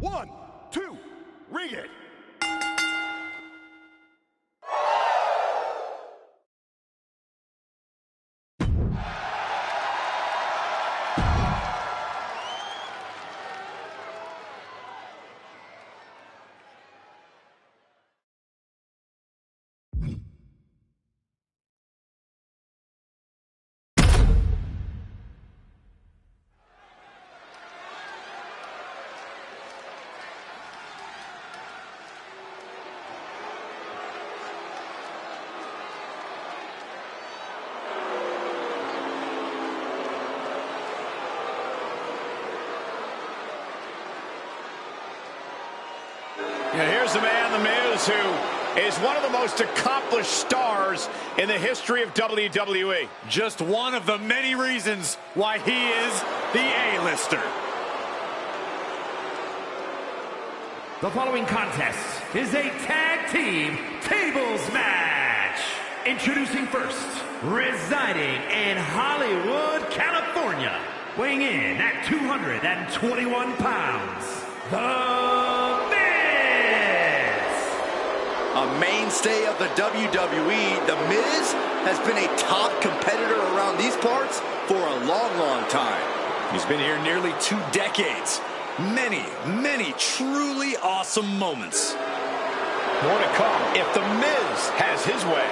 1, 2, ring it! Yeah, here's the man, The Miz, who is one of the most accomplished stars in the history of WWE. Just one of the many reasons why he is the A-lister. The following contest is a tag team tables match. Introducing first, residing in Hollywood, California, weighing in at 221 pounds, The Miz. A mainstay of the WWE, The Miz has been a top competitor around these parts for a long, long time. He's been here nearly 2 decades. Many, many truly awesome moments. More to come if The Miz has his way.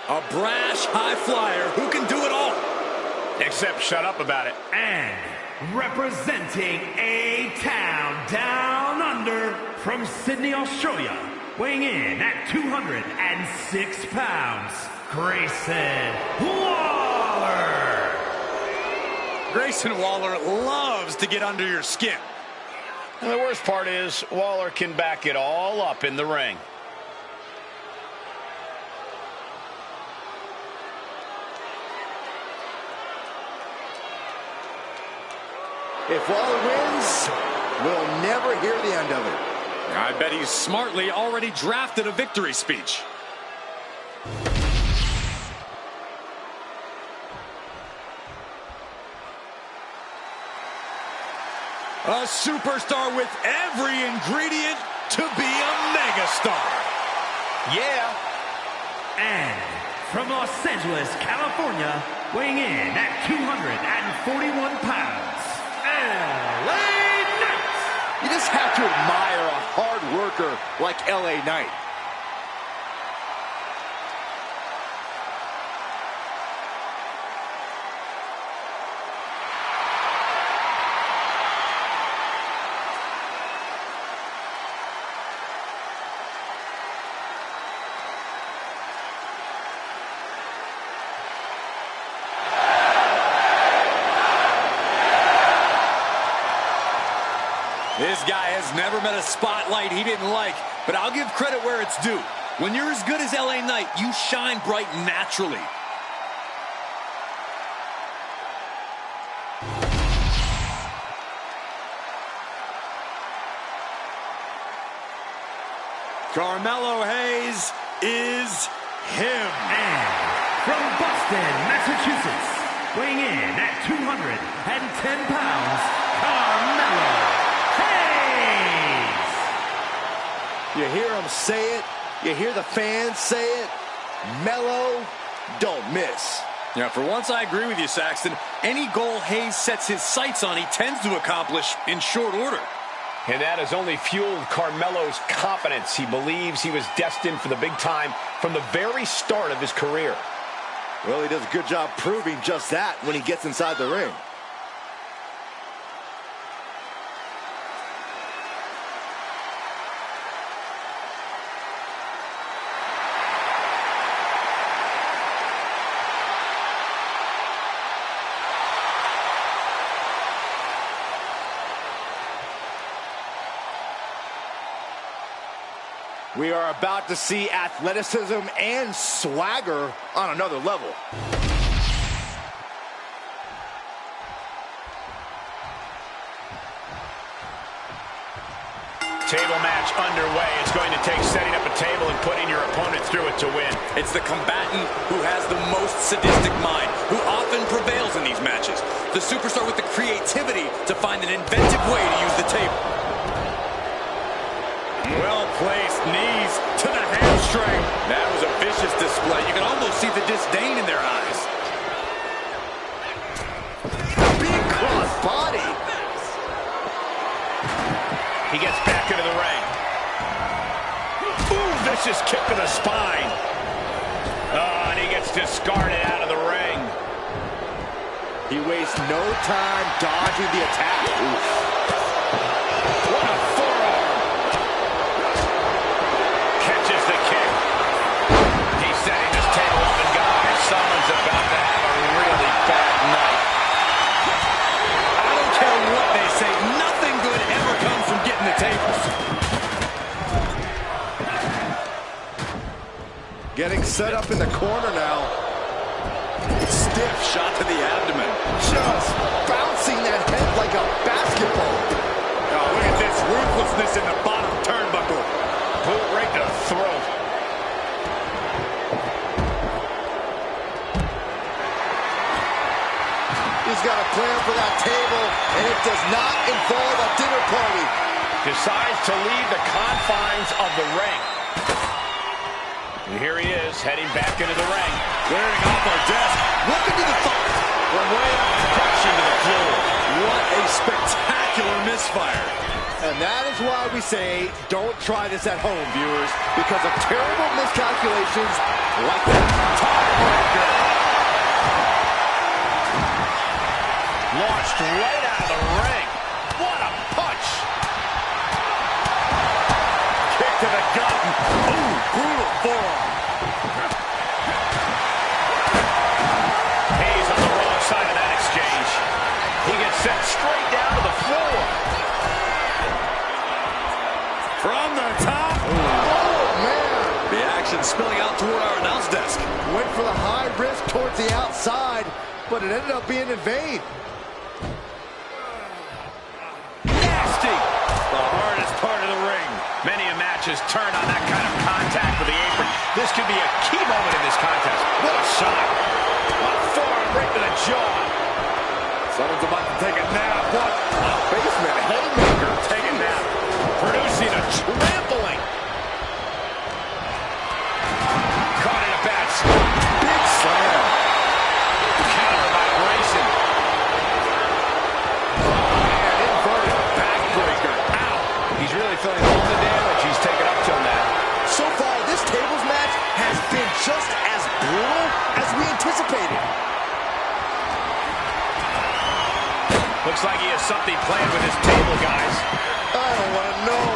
A brash high flyer who can do it all. Except shut up about it. And representing A-Town Down Under from Sydney, Australia, weighing in at 206 pounds, Grayson Waller. Grayson Waller loves to get under your skin. And the worst part is, Waller can back it all up in the ring. If Waller wins, we'll never hear the end of it. I bet he's smartly already drafted a victory speech. A superstar with every ingredient to be a megastar. Yeah. And from Los Angeles, California, weighing in at 241 pounds, LA Knight. You just have to admire a hard worker like LA Knight. This guy has never met a spotlight he didn't like, but I'll give credit where it's due. When you're as good as LA Knight, you shine bright naturally. Carmelo Hayes is him. And from Boston, Massachusetts, weighing in at 210 pounds, Carmelo Hayes. You hear him say it. You hear the fans say it. Melo, don't miss. Yeah, for once I agree with you, Saxton. Any goal Hayes sets his sights on, he tends to accomplish in short order. And that has only fueled Carmelo's confidence. He believes he was destined for the big time from the very start of his career. Well, he does a good job proving just that when he gets inside the ring. We are about to see athleticism and swagger on another level. Table match underway. It's going to take setting up a table and putting your opponent through it to win. It's the combatant who has the most sadistic mind, who often prevails in these matches. The superstar with the creativity to find an inventive way to use the table. Well-placed knees to the hamstring. That was a vicious display. You can almost see the disdain in their eyes. Big cross body. He gets back into the ring. Ooh, vicious kick to the spine. Oh, and he gets discarded out of the ring. He wastes no time dodging the attack. Oof. What a forearm. Catches the kick. He's setting this table up, and guys, someone's about to have a really bad night. I don't care what they say. Nothing good ever comes from getting the tables. Getting set up in the corner now. Stiff shot to the abdomen. Just bouncing that head like a basketball. Oh, look at this ruthlessness in the bottom turnbuckle. Boot right to the throat. He's got a plan for that table, and it does not involve a dinner party. Decides to leave the confines of the ring. And here he is, heading back into the ring. Clearing off our desk. Look into the thought. From way up, crashing to the floor. What a spectacular misfire. And that is why we say, don't try this at home, viewers, because of terrible miscalculations like that. Tiebreaker. Launched right out of the ring. What a punch. Kick to the gut. Ooh, brutal forearm. Hayes on the wrong side of that exchange. He gets sent straight down to the floor. From the top. Oh, man. The action spilling out toward our announce desk. Went for the high risk towards the outside, but it ended up being in vain. Nasty. The hardest part of the ring. Many a match has turned on that kind of contact with the apron. This could be a key moment in this contest. What a shot. A forearm right to the jaw. Someone's about to take a nap. What? A basement haymaker taking nap. Producing a trampling. Caught in a bad spot. Big slam. Counter by Grayson. And inverted backbreaker. Ow. He's really feeling all the damage he's taken up till now. So far, this tables match has been just as brutal as we anticipated. Looks like he has something planned with his table, guys. I don't want to know.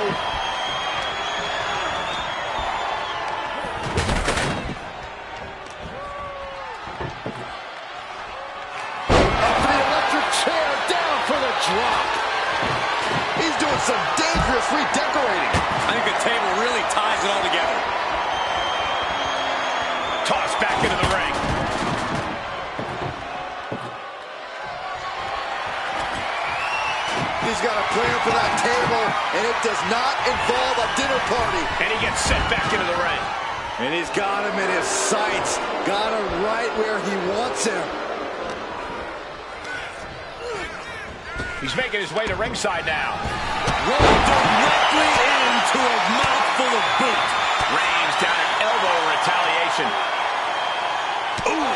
Up for the electric chair, down for the drop. He's doing some dangerous redecorating. I think the table really ties it all together. Tossed back into the ring. He's got a plan for that table, and it does not involve a dinner party. And he gets sent back into the ring. And he's got him in his sights. Got him right where he wants him. He's making his way to ringside now. Rolled directly into a mouthful of boot. Reigns down an elbow in retaliation. Ooh,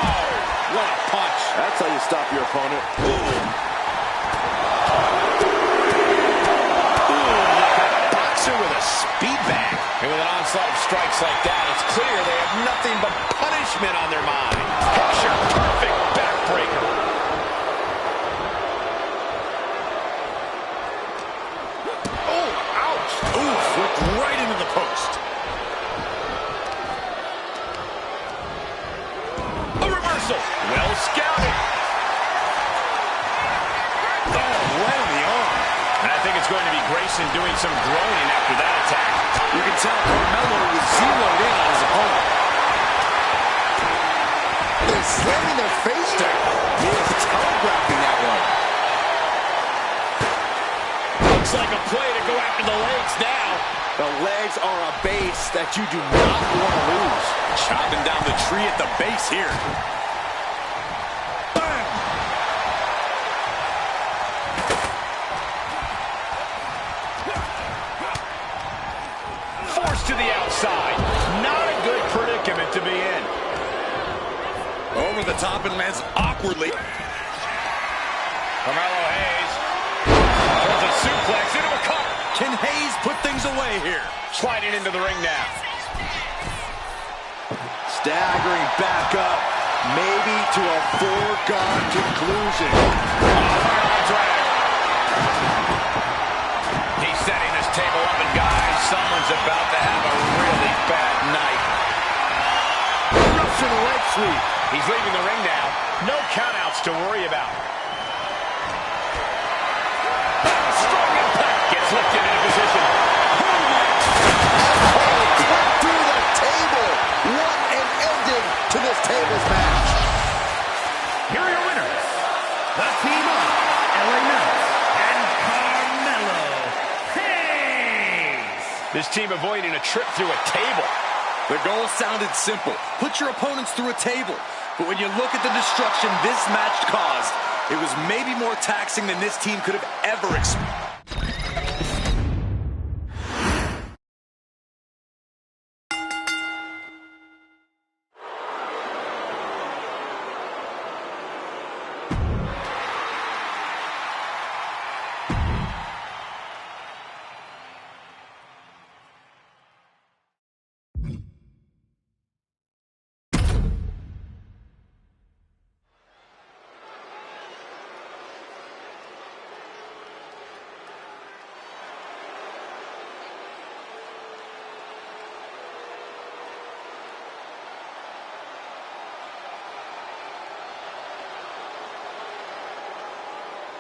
what a punch. That's how you stop your opponent. Boxer with a speed bag. And with an onslaught of strikes like that, it's clear they have nothing but punishment on their mind. Picture perfect backbreaker. Oh, ouch. Ooh, flipped right into the post. A reversal. Well scouted. Oh, right on the arm. And I think it's going to be Grayson doing some groaning after that attack. You can tell Carmelo was zeroed in on his opponent. They're slamming their face down. He is telegraphing that one. Looks like a play to go after the legs now. The legs are a base that you do not want to lose. Chopping down the tree at the base here. Bam! Forced to the outside. Not a good predicament to be in. Over the top and lands awkwardly. Carmelo Hayes. Pulls a suplex into a cover. Can Hayes put things away here? Sliding into the ring now. Staggering back up, maybe to a foregone conclusion. He's setting this table up, and guys, someone's about to have a really bad night. Russian leg sweep. He's leaving the ring now. No countouts to worry about. Strong impact. Gets lifted into position. Through the table. What an ending to this tables match. Here are your winners, the team of LA Knight and Carmelo Hayes. This team avoiding a trip through a table. The goal sounded simple. Put your opponents through a table. But when you look at the destruction this match caused, it was maybe more taxing than this team could have ever experienced.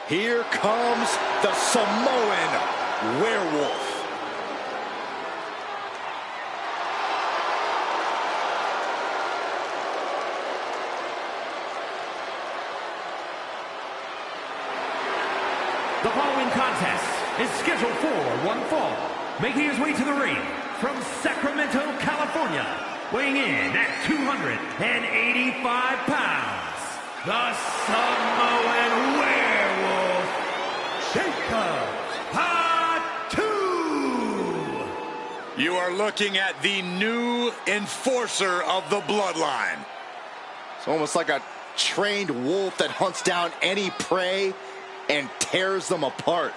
Here comes the Samoan Werewolf. The following contest is scheduled for one fall. Making his way to the ring from Sacramento, California, weighing in at 285 pounds, the Samoan Werewolf, Jacob Fatu. You are looking at the new enforcer of the bloodline. It's almost like a trained wolf that hunts down any prey and tears them apart.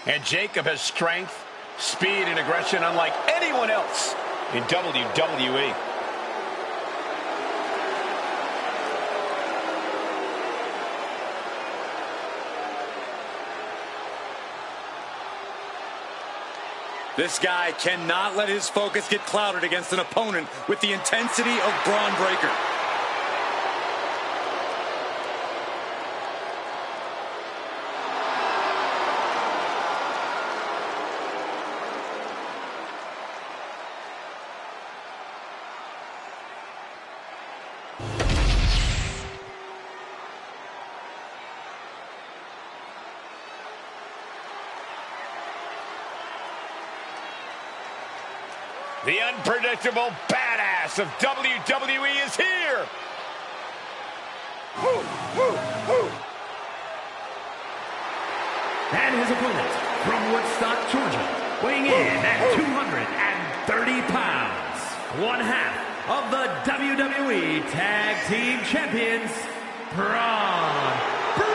And Jacob has strength, speed, and aggression unlike anyone else in WWE. This guy cannot let his focus get clouded against an opponent with the intensity of Braun Breaker. The unpredictable badass of WWE is here! And his opponent from Woodstock, Georgia, weighing in at 230 pounds, one half of the WWE Tag Team Champions, Braun Breaker.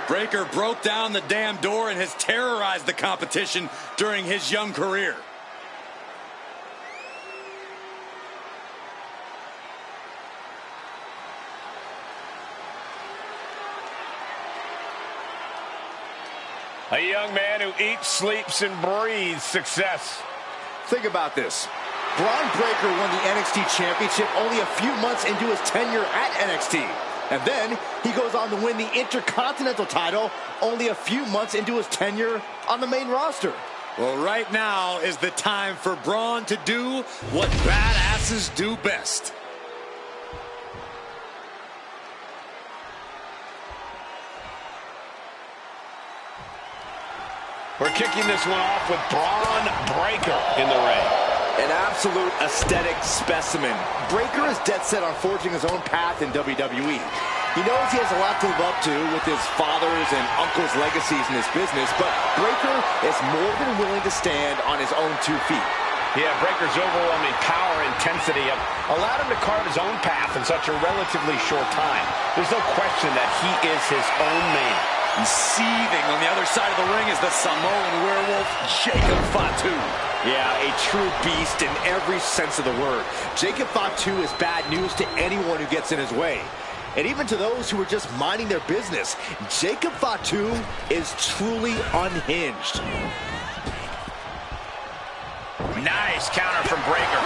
Breaker broke down the damn door and has terrorized the competition during his young career. A young man who eats, sleeps, and breathes success. Think about this. Braun Breaker won the NXT Championship only a few months into his tenure at NXT. And then he goes on to win the Intercontinental title only a few months into his tenure on the main roster. Well, right now is the time for Braun to do what badasses do best. We're kicking this one off with Braun Breaker in the ring. An absolute aesthetic specimen. Breaker is dead set on forging his own path in WWE. He knows he has a lot to live up to with his father's and uncle's legacies in this business, but Breaker is more than willing to stand on his own 2 feet. Yeah, Breaker's overwhelming power and intensity have allowed him to carve his own path in such a relatively short time. There's no question that he is his own man. And seething on the other side of the ring is the Samoan Werewolf, Jacob Fatu. Yeah, a true beast in every sense of the word. Jacob Fatu is bad news to anyone who gets in his way. And even to those who are just minding their business, Jacob Fatu is truly unhinged. Nice counter from Breaker.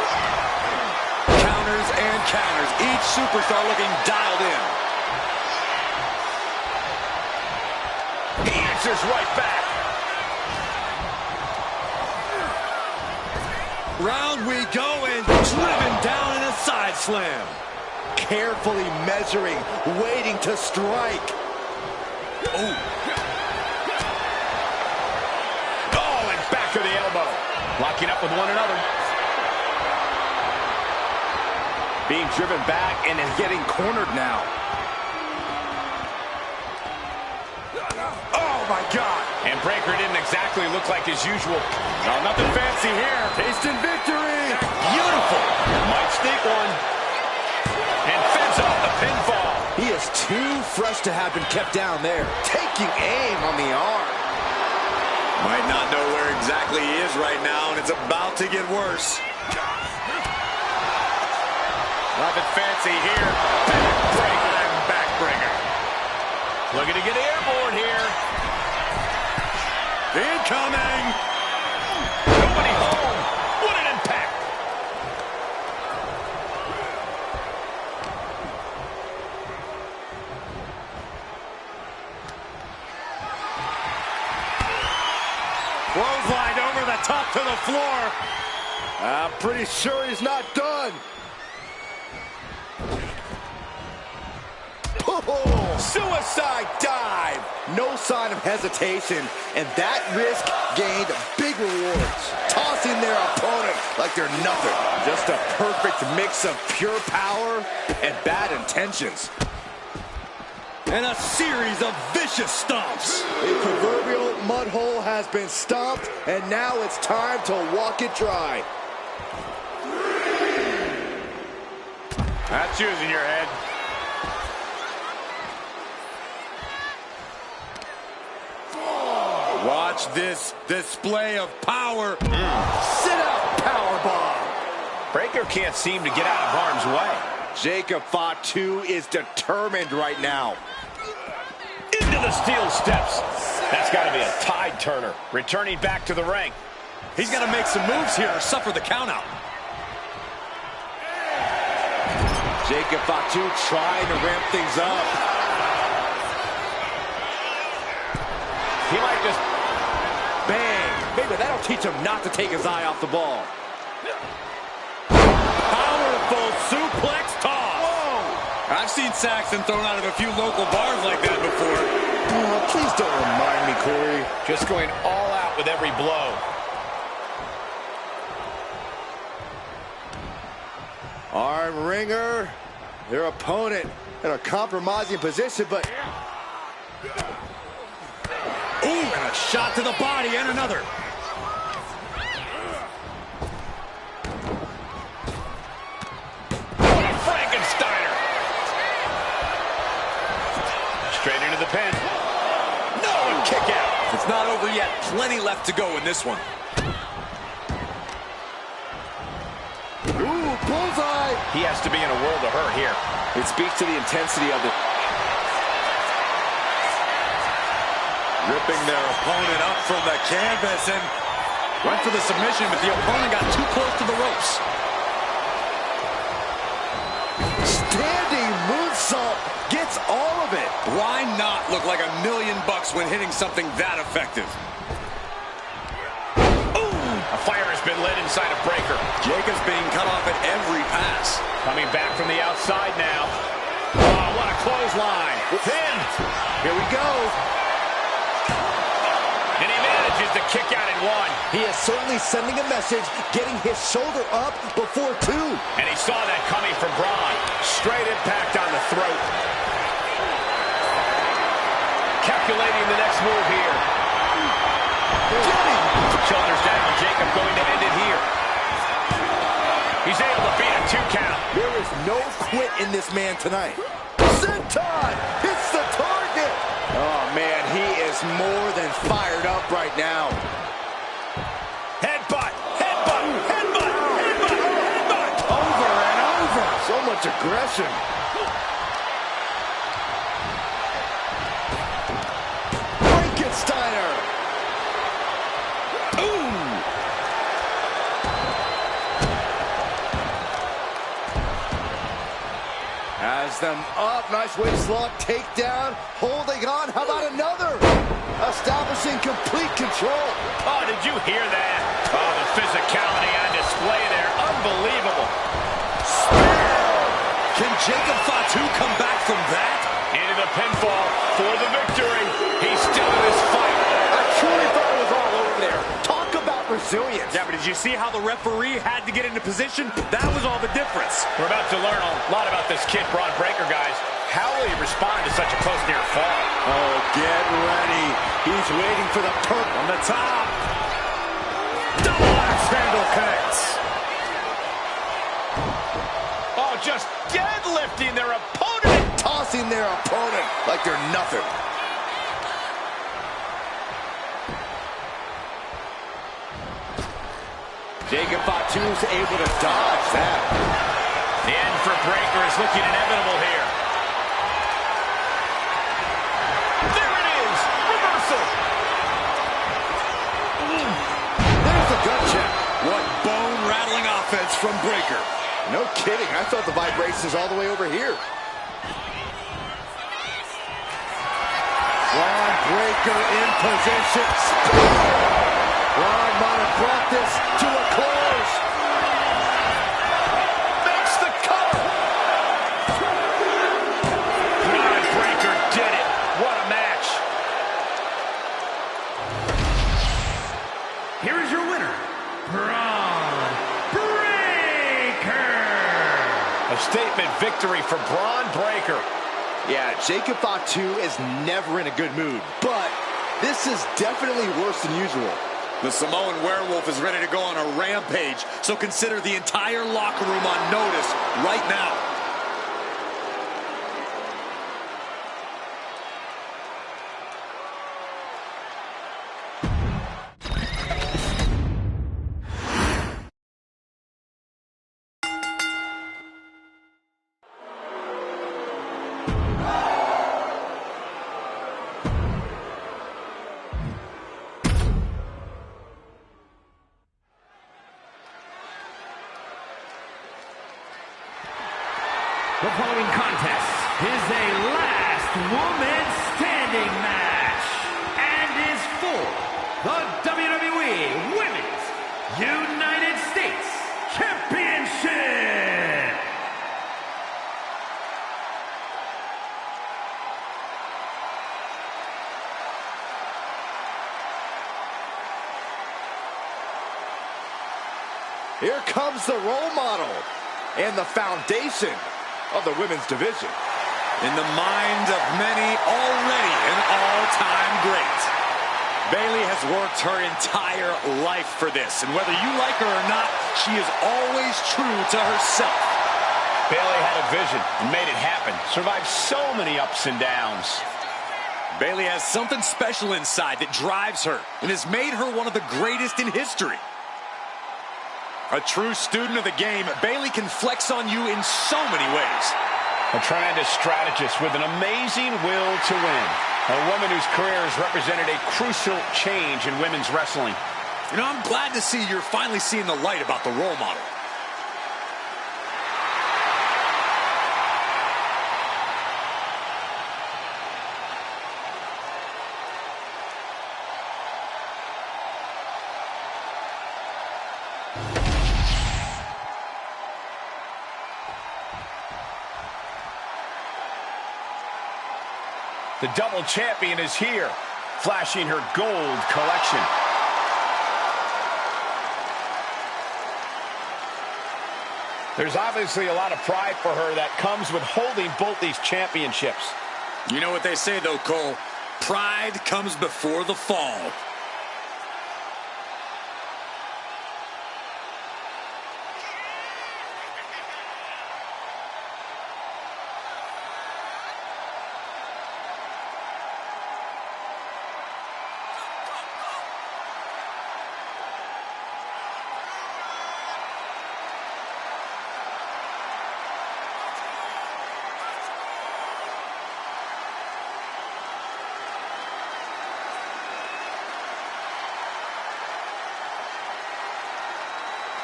Counters and counters. Each superstar looking dialed in. He answers right back. Round we go and driven down in a side slam. Carefully measuring, waiting to strike. Oh, and back to the elbow. Locking up with one another. Being driven back and is getting cornered now. Oh my God. And Breaker didn't exactly look like his usual. No, nothing fancy here. Tasting victory. Beautiful. Might sneak one. And fends off the pinfall. He is too fresh to have been kept down there. Taking aim on the arm. Might not know where exactly he is right now, and it's about to get worse. Nothing fancy here. Backbreaker and backbreaker. Looking to get airborne here. Incoming. Nobody home. What an impact. Clothesline over the top to the floor. I'm pretty sure he's not done. Oh, suicide dive. No sign of hesitation, and that risk gained big rewards. Tossing their opponent like they're nothing. Just a perfect mix of pure power and bad intentions. And a series of vicious stomps. The proverbial mud hole has been stomped, and now it's time to walk it dry. That's using your head. Watch this display of power. Sit out, powerbomb. Breaker can't seem to get out of harm's way. Jacob Fatu is determined right now. Into the steel steps. That's got to be a tide turner. Returning back to the ring. He's got to make some moves here or suffer the countout. Jacob Fatu trying to ramp things up. He might just... Bang. Maybe that'll teach him not to take his eye off the ball. Powerful suplex toss. Whoa. I've seen Saxton thrown out of a few local bars like that before. Oh, please don't remind me, Corey. Just going all out with every blow. Arm wringer. Their opponent in a compromising position, but... Ooh, and a shot to the body and another. Frankensteiner. Straight into the pin. No, a kick out. It's not over yet. Plenty left to go in this one. Ooh, bullseye. He has to be in a world of hurt here. It speaks to the intensity of it. Ripping their opponent up from the canvas and went for the submission, but the opponent got too close to the ropes. Standing moonsault gets all of it. Why not look like $1 million when hitting something that effective? A fire has been lit inside of Breaker. Jacob's being cut off at every pass. Coming back from the outside now. Oh, what a clothesline. Pin. Here we go. And he manages to kick out in one. He is certainly sending a message, getting his shoulder up before two. And he saw that coming from Braun. Straight impact on the throat. Calculating the next move here. Shoulders down. Jacob going to end it here. He's able to beat a 2 count. There is no quit in this man tonight. Senton hits the target. Oh, man, he is more than fired up right now. Headbutt, headbutt, headbutt, headbutt, headbutt. Over and over. So much aggression. Frankensteiner. Has them up. Nice waist lock, takedown. Holding on. How about another? Establishing complete control. Oh, did you hear that? Oh, the physicality on display there. Unbelievable. Can Jacob Fatu come back from that? Into the pinfall for the victory. He's still in this fight. I truly thought it was all over there. Talk about resilience. Yeah, but did you see how the referee had to get into position? That was all the difference. We're about to learn a lot about this kid, Braun Breaker, guys. How will he respond to such a close near fall? Oh, get ready. He's waiting for the perk On the top. Double axe handle connects. Oh, just deadlifting their opponent. tossing their opponent like they're nothing. Jacob Fatu's able to dodge that. The end for Breaker is looking inevitable here. There it is! Reversal! There's the gut check. What bone-rattling offense from Breaker. No kidding. I felt the vibrations all the way over here. Braun Breaker in position. Braun might have brought this to a close. Makes the cover. God, here is your winner, Braun Breaker. A statement victory for Braun Breaker. Yeah, Jacob Fatu is never in a good mood, but this is definitely worse than usual. The Samoan werewolf is ready to go on a rampage, so consider the entire locker room on notice right now. The following contest is a last woman standing match and is for the WWE Women's United States Championship. Here comes the role model and the foundation of the women's division. In the minds of many, already an all-time great. Bayley has worked her entire life for this, and whether you like her or not, she is always true to herself. Bayley had a vision and made it happen. Survived so many ups and downs. Bayley has something special inside that drives her and has made her one of the greatest in history. A true student of the game, Bayley can flex on you in so many ways. A tremendous strategist with an amazing will to win. A woman whose career has represented a crucial change in women's wrestling. You know, I'm glad to see you're finally seeing the light about the role model. The double champion is here, flashing her gold collection. There's obviously a lot of pride for her that comes with holding both these championships. You know what they say, though, Cole? Pride comes before the fall.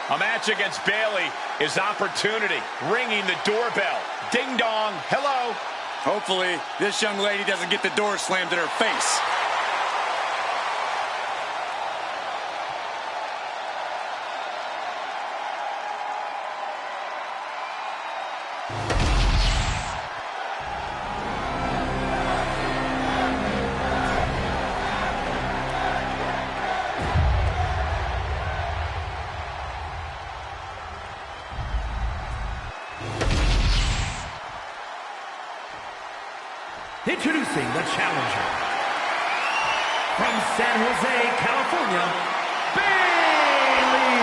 A match against Bayley is opportunity, ringing the doorbell. Ding dong, hello. Hopefully, this young lady doesn't get the door slammed in her face. Introducing the challenger, from San Jose, California, Bayley.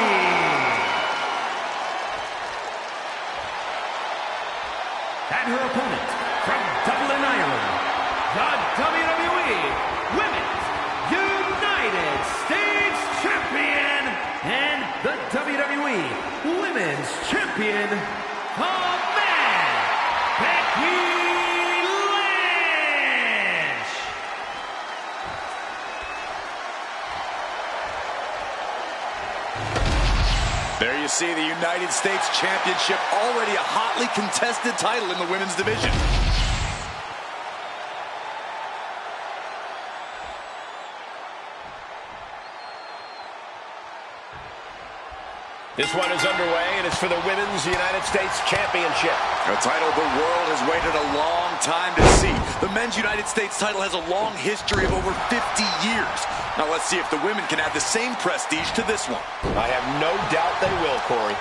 And her opponent, from Dublin, Ireland, the WWE Women's United States Champion and the WWE Women's Champion of Man, Becky. There you see the United States Championship, already a hotly contested title in the women's division. This one is underway, and it's for the Women's United States Championship. A title the world has waited a long time to see. The Men's United States title has a long history of over 50 years. Now let's see if the women can add the same prestige to this one. I have no doubt they will, Corey.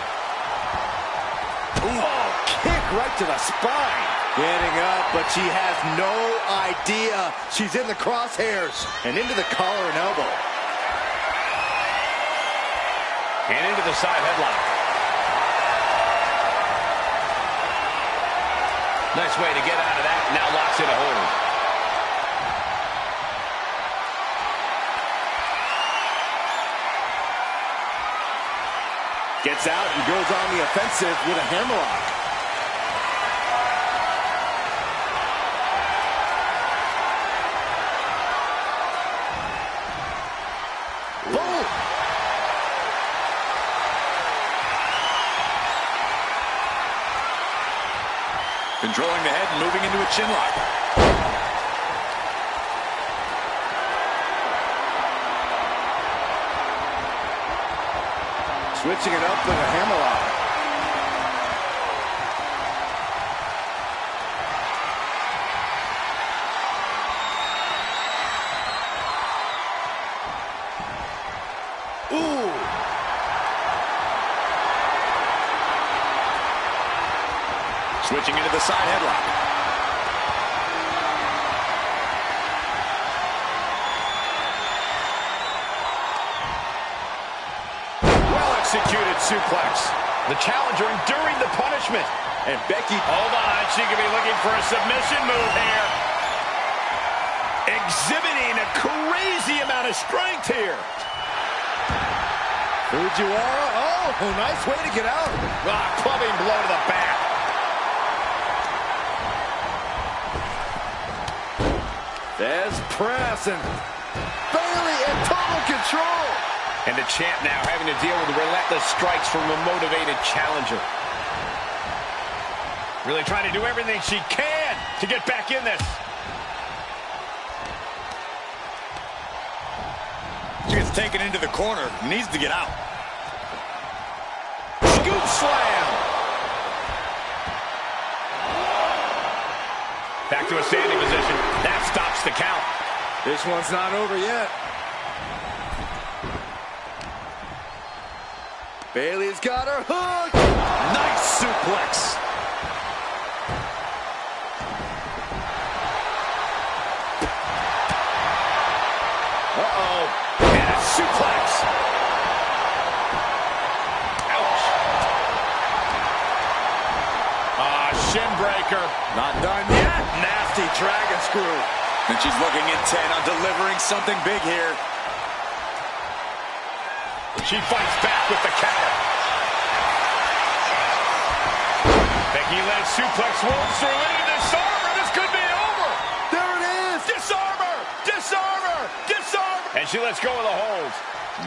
Ooh. Oh, kick right to the spine. Getting up, but she has no idea. She's in the crosshairs and into the collar and elbow. And into the side headlock. Nice way to get out of that. Now locks in a hold. Gets out and goes on the offensive with a hammerlock. Boom! Controlling the head and moving into a chin lock. Switching it up with a hammerlock. Ooh! Switching into the side headlock. Well-executed suplex. The challenger enduring the punishment. And Becky... Hold on, she could be looking for a submission move here. Exhibiting a crazy amount of strength here. Fujiwara, oh, nice way to get out. Clubbing blow to the back. There's press, and Bayley in total control. And the champ now having to deal with relentless strikes from a motivated challenger. Really trying to do everything she can to get back in this. She gets taken into the corner, needs to get out. Scoop slam. Back to a standing position. That stops the count. This one's not over yet. Bayley's got her hook. Nice suplex. Uh-oh. And a suplex. Ouch. Shin breaker. Not done yet. Nasty dragon screw. And she's looking intent on delivering something big here. She fights back with the counter. Becky Lynch suplex rolls through into disarmer. This could be over. There it is. Disarmer. Disarmer. Disarmer. And she lets go of the hold.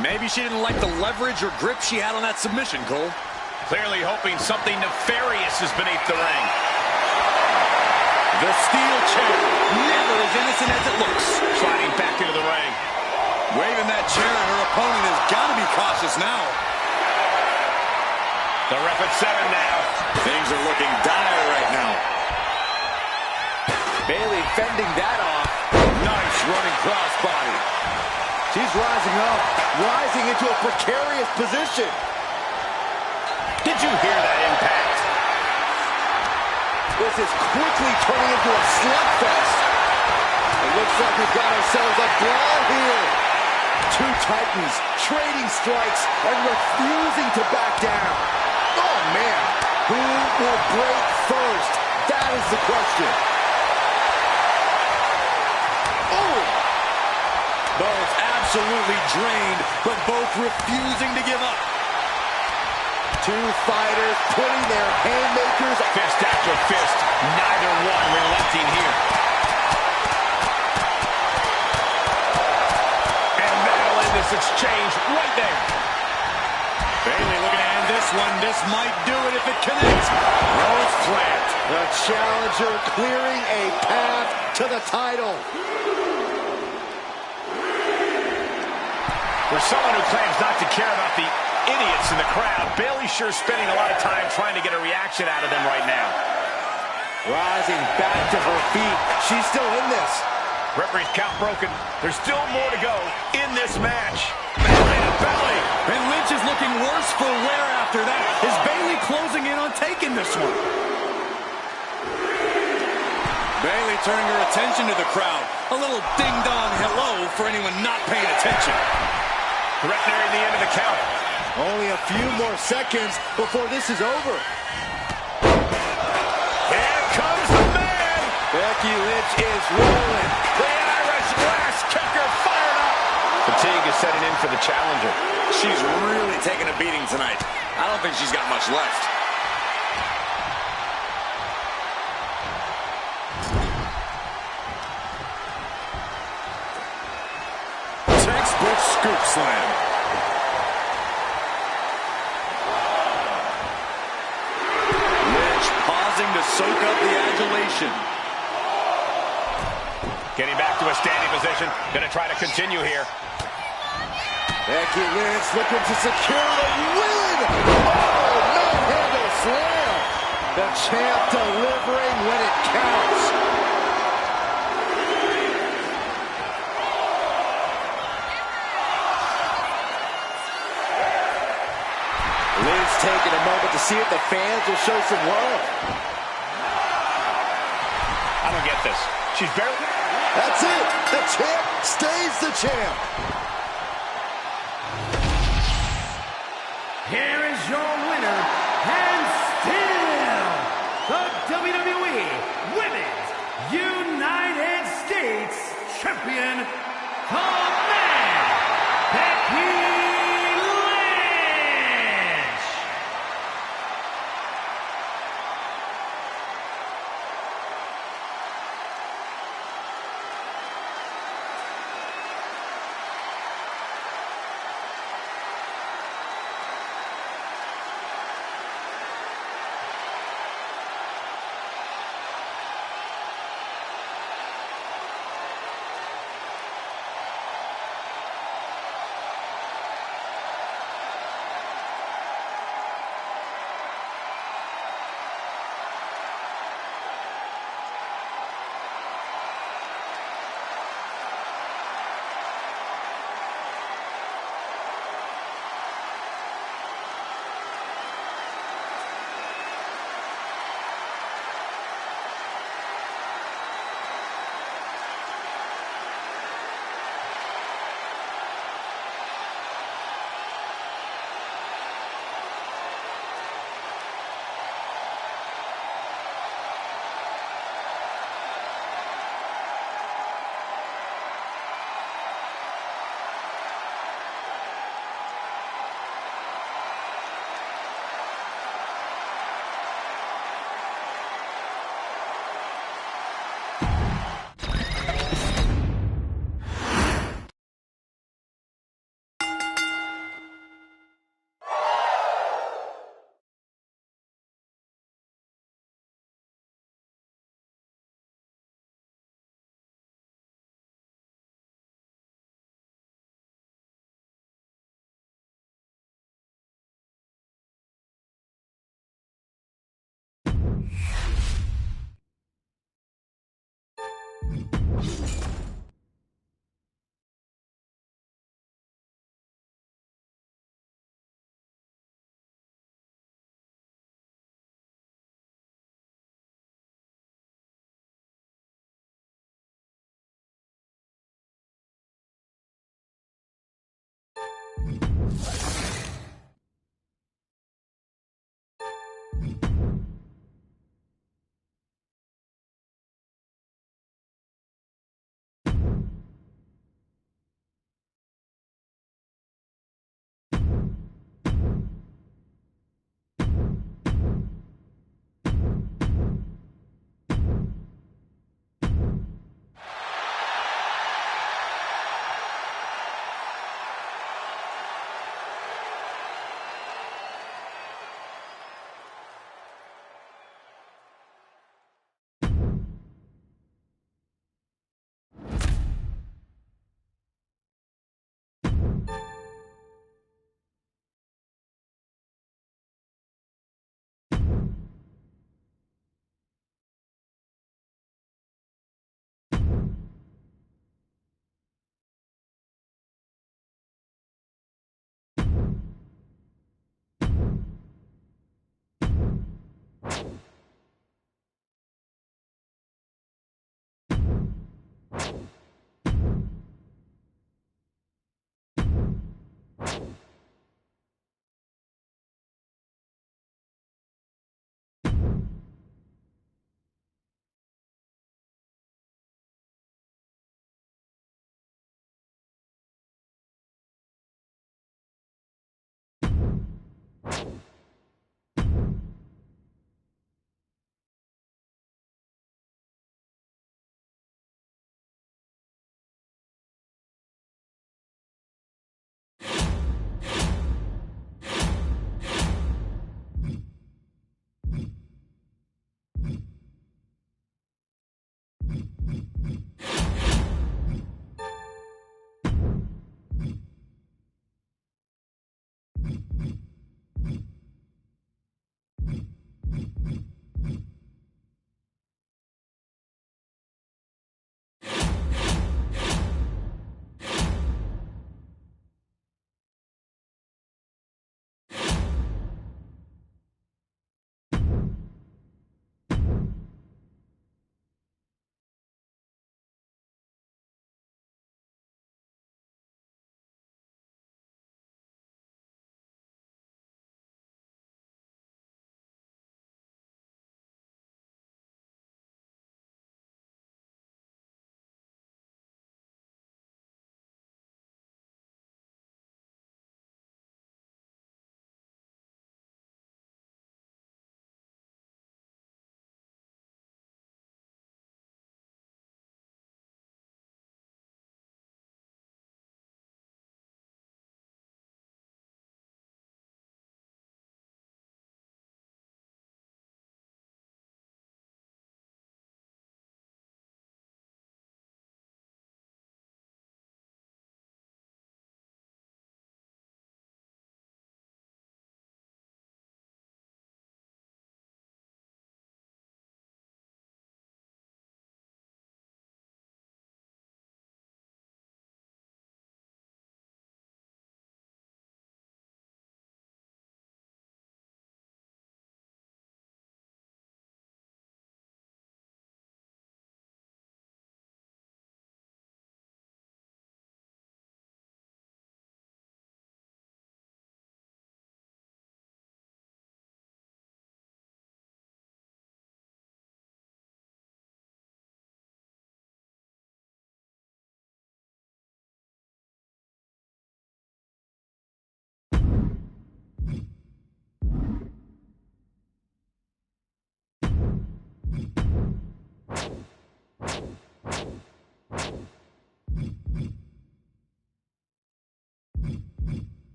Maybe she didn't like the leverage or grip she had on that submission, Cole. Clearly hoping something nefarious is beneath the ring. The steel chair, never as innocent as it looks. Sliding back into the ring. Waving that chair, and her opponent has got to be cautious now. The ref at 7 now. Things are looking dire right now. Bayley fending that off. Nice running crossbody. She's rising up, rising into a precarious position. Did you hear that impact? This is quickly turning into a slugfest. It looks like we've got ourselves a brawl here. Two titans trading strikes and refusing to back down. Oh, man. Who will break first? That is the question. Oh! Both absolutely drained, but both refusing to give up. Two fighters putting their haymakers fist after fist. Neither one relenting here. And that'll end this exchange right there. Bayley looking to end this one. This might do it if it connects. Rose plant. The challenger clearing a path to the title. For someone who claims not to care about the idiots in the crowd. Bayley's sure spending a lot of time trying to get a reaction out of them right now. Rising back to her feet. She's still in this. Referee's count broken. There's still more to go in this match. Belly to belly. And Lynch is looking worse for wear after that. Is Bayley closing in on taking this one? Bayley turning her attention to the crowd. A little ding-dong hello for anyone not paying attention. Threatening the end of the count. Only a few more seconds before this is over. Here comes the man. Becky Lynch is rolling. The Irish glass kicker fired up. Fatigue is setting in for the challenger. She's really taking a beating tonight. I don't think she's got much left. Textbook scoop slam. Lynch pausing to soak up the adulation. Getting back to a standing position. Going to try to continue here. Becky Lynch looking to secure the win. Oh, no-handle slam. The champ delivering when it counts. Lynch taking a moment to see if the fans will show some love. I don't get this. She's barely... That's it. The champ stays the champ. Here is your winner, and still the WWE Women's United States Champion, the man, Becky Lynch.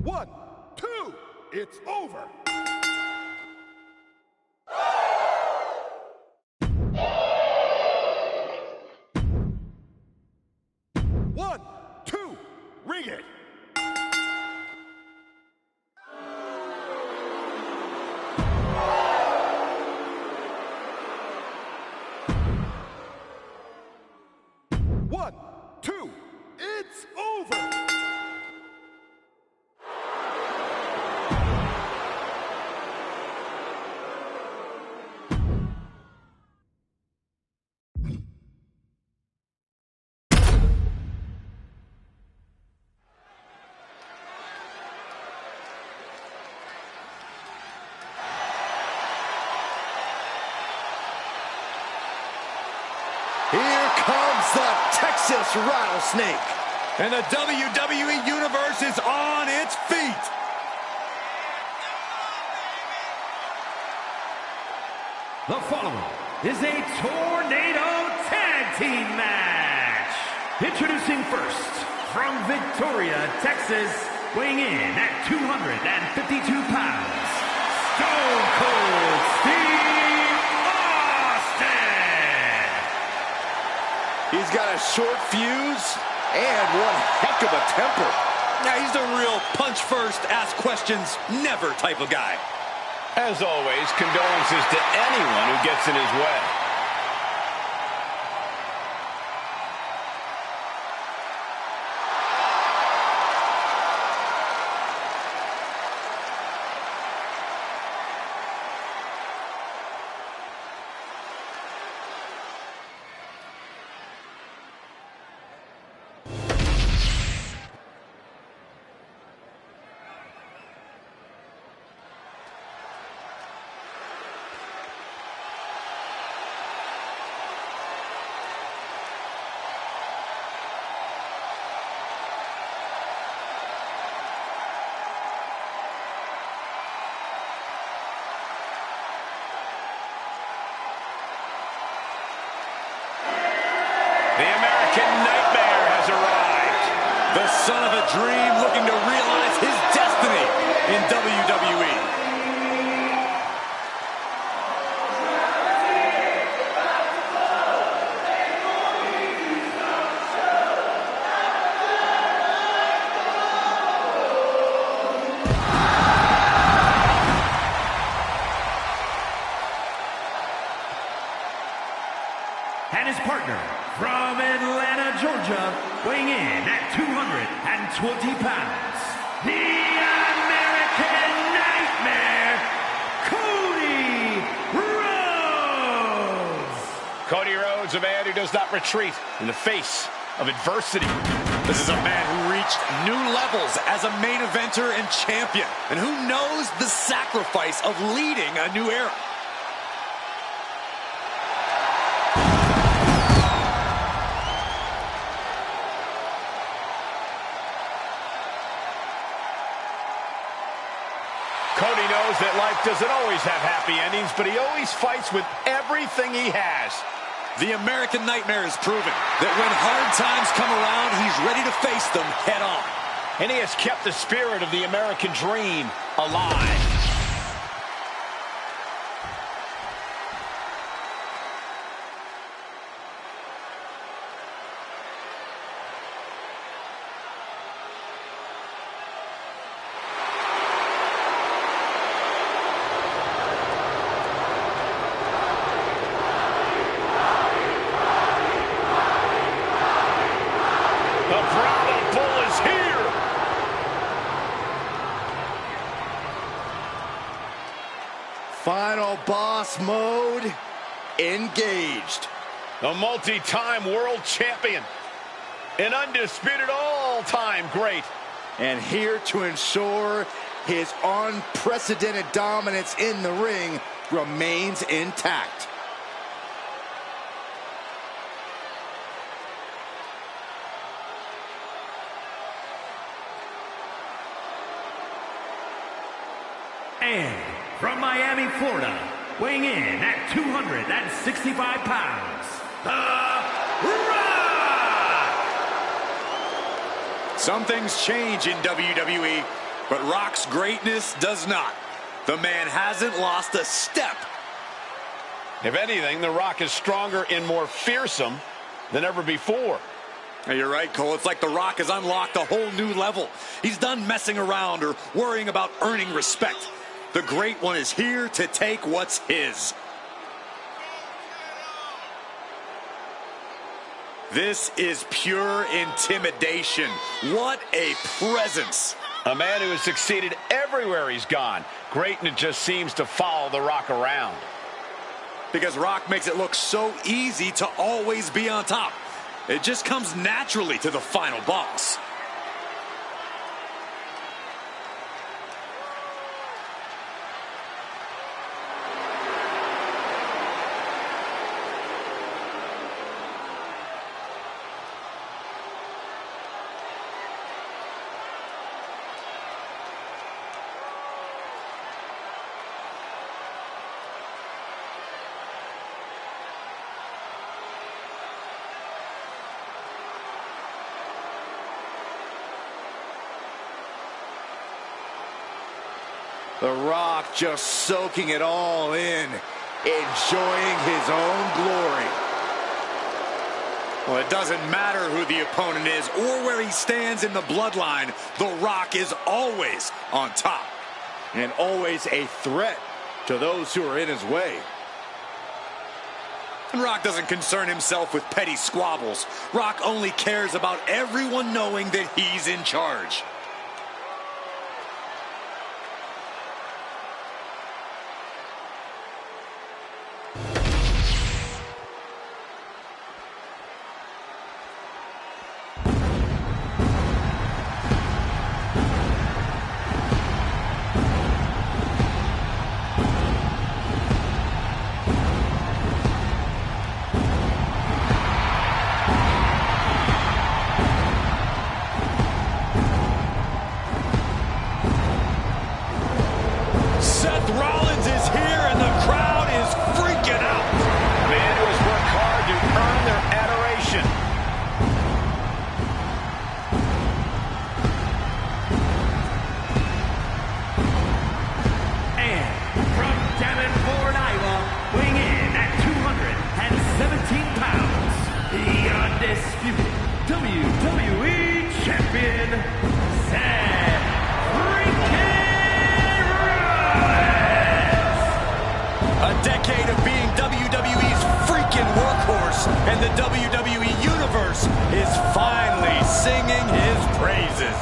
1, 2, it's over. One, two, ring it. One, two, it's over. comes the Texas Rattlesnake. And the WWE Universe is on its feet. The following is a Tornado Tag Team match. Introducing first, from Victoria, Texas, weighing in at 252 pounds, Stone Cold Steve Austin. He's got a short fuse and one heck of a temper. Yeah, he's the real punch first, ask questions never type of guy. As always, condolences to anyone who gets in his way. The American Nightmare has arrived. The son of a dream looking to realize his destiny in WWE. And his partner, from Atlanta, Georgia, weighing in at 220 pounds, the American Nightmare, Cody Rhodes. Cody Rhodes, a man who does not retreat in the face of adversity. This is a man who reached new levels as a main eventer and champion, and who knows the sacrifice of leading a new era. Cody knows that life doesn't always have happy endings, but he always fights with everything he has. The American Nightmare has proven that when hard times come around, he's ready to face them head on. And he has kept the spirit of the American dream alive. The Brahma Bull is here. Final boss mode engaged. The multi-time world champion. An undisputed all-time great. And here to ensure his unprecedented dominance in the ring remains intact. And from Miami, Florida, weighing in at 265 pounds, The Rock! Some things change in WWE, but Rock's greatness does not. The man hasn't lost a step. If anything, The Rock is stronger and more fearsome than ever before. Now, you're right, Cole. It's like The Rock has unlocked a whole new level. He's done messing around or worrying about earning respect. The Great One is here to take what's his. This is pure intimidation. What a presence. A man who has succeeded everywhere he's gone. Greatness just seems to follow The Rock around. Because Rock makes it look so easy to always be on top. It just comes naturally to the final boss. The Rock just soaking it all in, enjoying his own glory. Well, it doesn't matter who the opponent is or where he stands in the bloodline. The Rock is always on top. And always a threat to those who are in his way. And Rock doesn't concern himself with petty squabbles. Rock only cares about everyone knowing that he's in charge. Seth Rollins is here and the crowd is freaking out. A man who has worked hard to earn their adoration. And from Davenport, Iowa, weighing in at 217 pounds, the undisputed WWE Champion, Seth freaking A decade of being WWE's freaking workhorse, and the WWE Universe is finally singing his praises.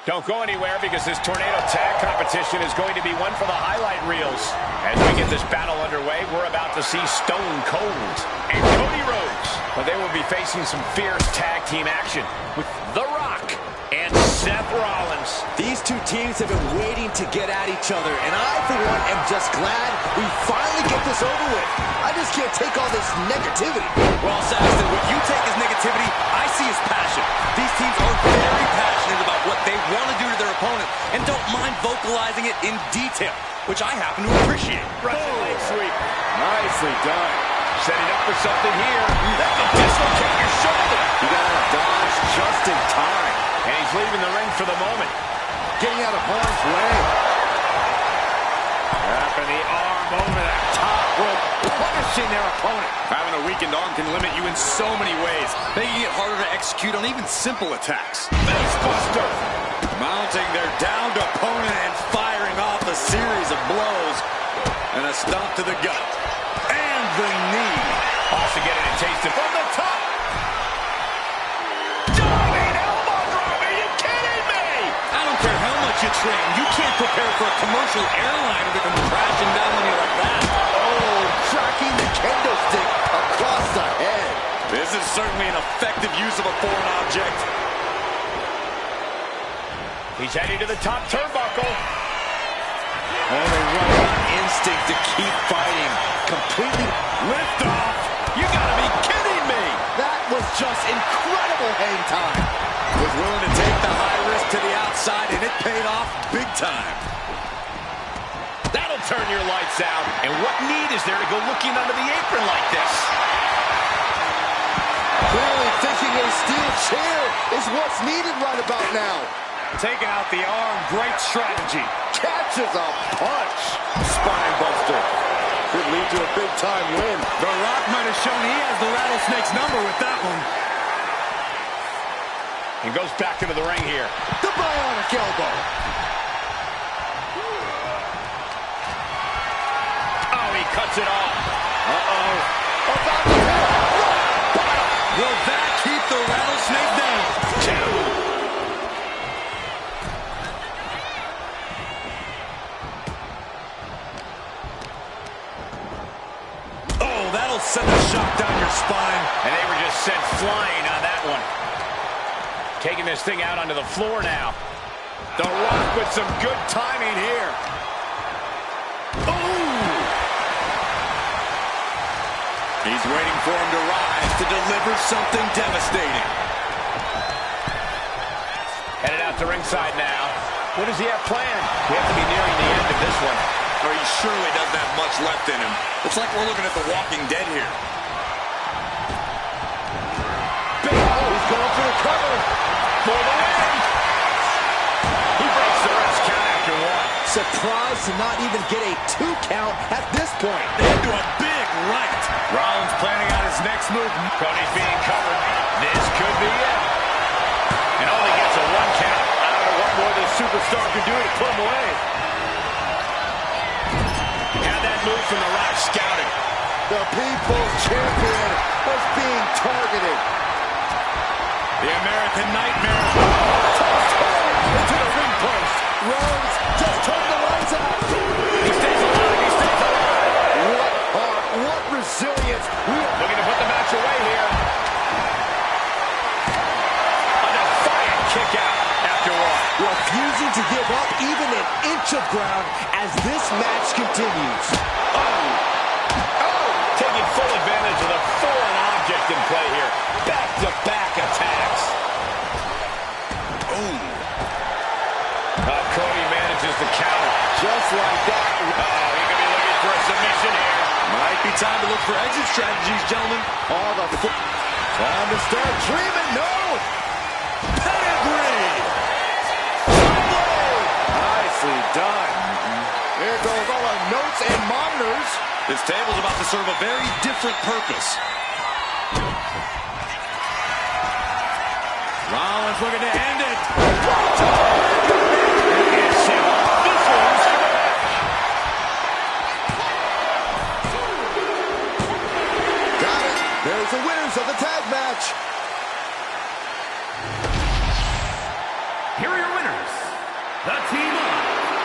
Don't go anywhere because this tornado tag competition is going to be one for the highlight reels. As we get this battle underway, we're about to see Stone Cold and Cody Rhodes. But they will be facing some fierce tag team action with The Rock and Seth Rollins. These two teams have been waiting to get at each other, and I, for one, am just glad we finally get this over with. I just can't take all this negativity. Well, Saxton, what you take as negativity, I see as passion. These teams are very passionate about what they want to do to their opponent and don't mind vocalizing it in detail, which I happen to appreciate. Russian leg sweep. Nicely done. Setting up for something here. That can dislocate your shoulder. You gotta dodge just in time. And he's leaving the ring for the moment. Getting out of harm's way. Wrapping the arm over that top rope, punishing their opponent. Having a weakened arm can limit you in so many ways, making it harder to execute on even simple attacks. Face buster. Mounting their downed opponent and firing off a series of blows. And a stomp to the gut. And the knee. Also getting a taste of from the top. Diving elbow drop. Are you kidding me? I don't care how much you train. You can't prepare for a commercial airliner to come crashing down on you like that. Oh, tracking the kendo stick across the head. This is certainly an effective use of a foreign object. He's heading to the top turnbuckle. And they run on instinct to keep fighting. Completely Lift off. You gotta be kidding me. That was just incredible hang time. Was willing to take the high risk to the outside, and it paid off big time. That'll turn your lights out. And what need is there to go looking under the apron like this? Clearly thinking a steel chair is what's needed right about now. Taking out the arm, great strategy. Catches a punch. Spine buster. Could lead to a big-time win. The Rock might have shown he has the Rattlesnake's number with that one. And goes back into the ring here. The bionic elbow. Oh, he cuts it off. Uh-oh. About to hit. Will that keep the Rattlesnake down? Two. send a shock down your spine. And they were just sent flying on that one. Taking this thing out onto the floor now. The Rock with some good timing here. Ooh! He's waiting for him to rise to deliver something devastating. Headed out to ringside now. What does he have planned? We have to be nearing the end of this one. Or he surely doesn't have much left in him. It's like we're looking at The Walking Dead here. He's going for the cover. For the win. He breaks the ref's count after one. Surprised to not even get a 2 count at this point. Into a big right. Rollins planning out his next move. Cody's being covered. This could be it. And only gets a 1 count. I don't know what more this superstar can do to put him away. Had that move from The Rock scouted. The People's Champion was being targeted. The American Nightmare. Into the ring post. Rose just turned the lights out. He stays alive. He stays alive. What heart, what resilience. Looking to put the match away here. A defiant kick out after one. Refusing to give up even an inch of ground as this match continues. Taking full advantage of the foreign object in play here. Back-to-back attacks. Cody manages to counter. Just like that. He could be looking for a submission here. Might be time to look for exit strategies, gentlemen. All the time to start dreaming. No! Pedigree! Nicely done. Here goes all our notes and monitors. This table's about to serve a very different purpose. Rollins looking to end it. Got it. There's the winners of the tag match. Here are your winners. The team of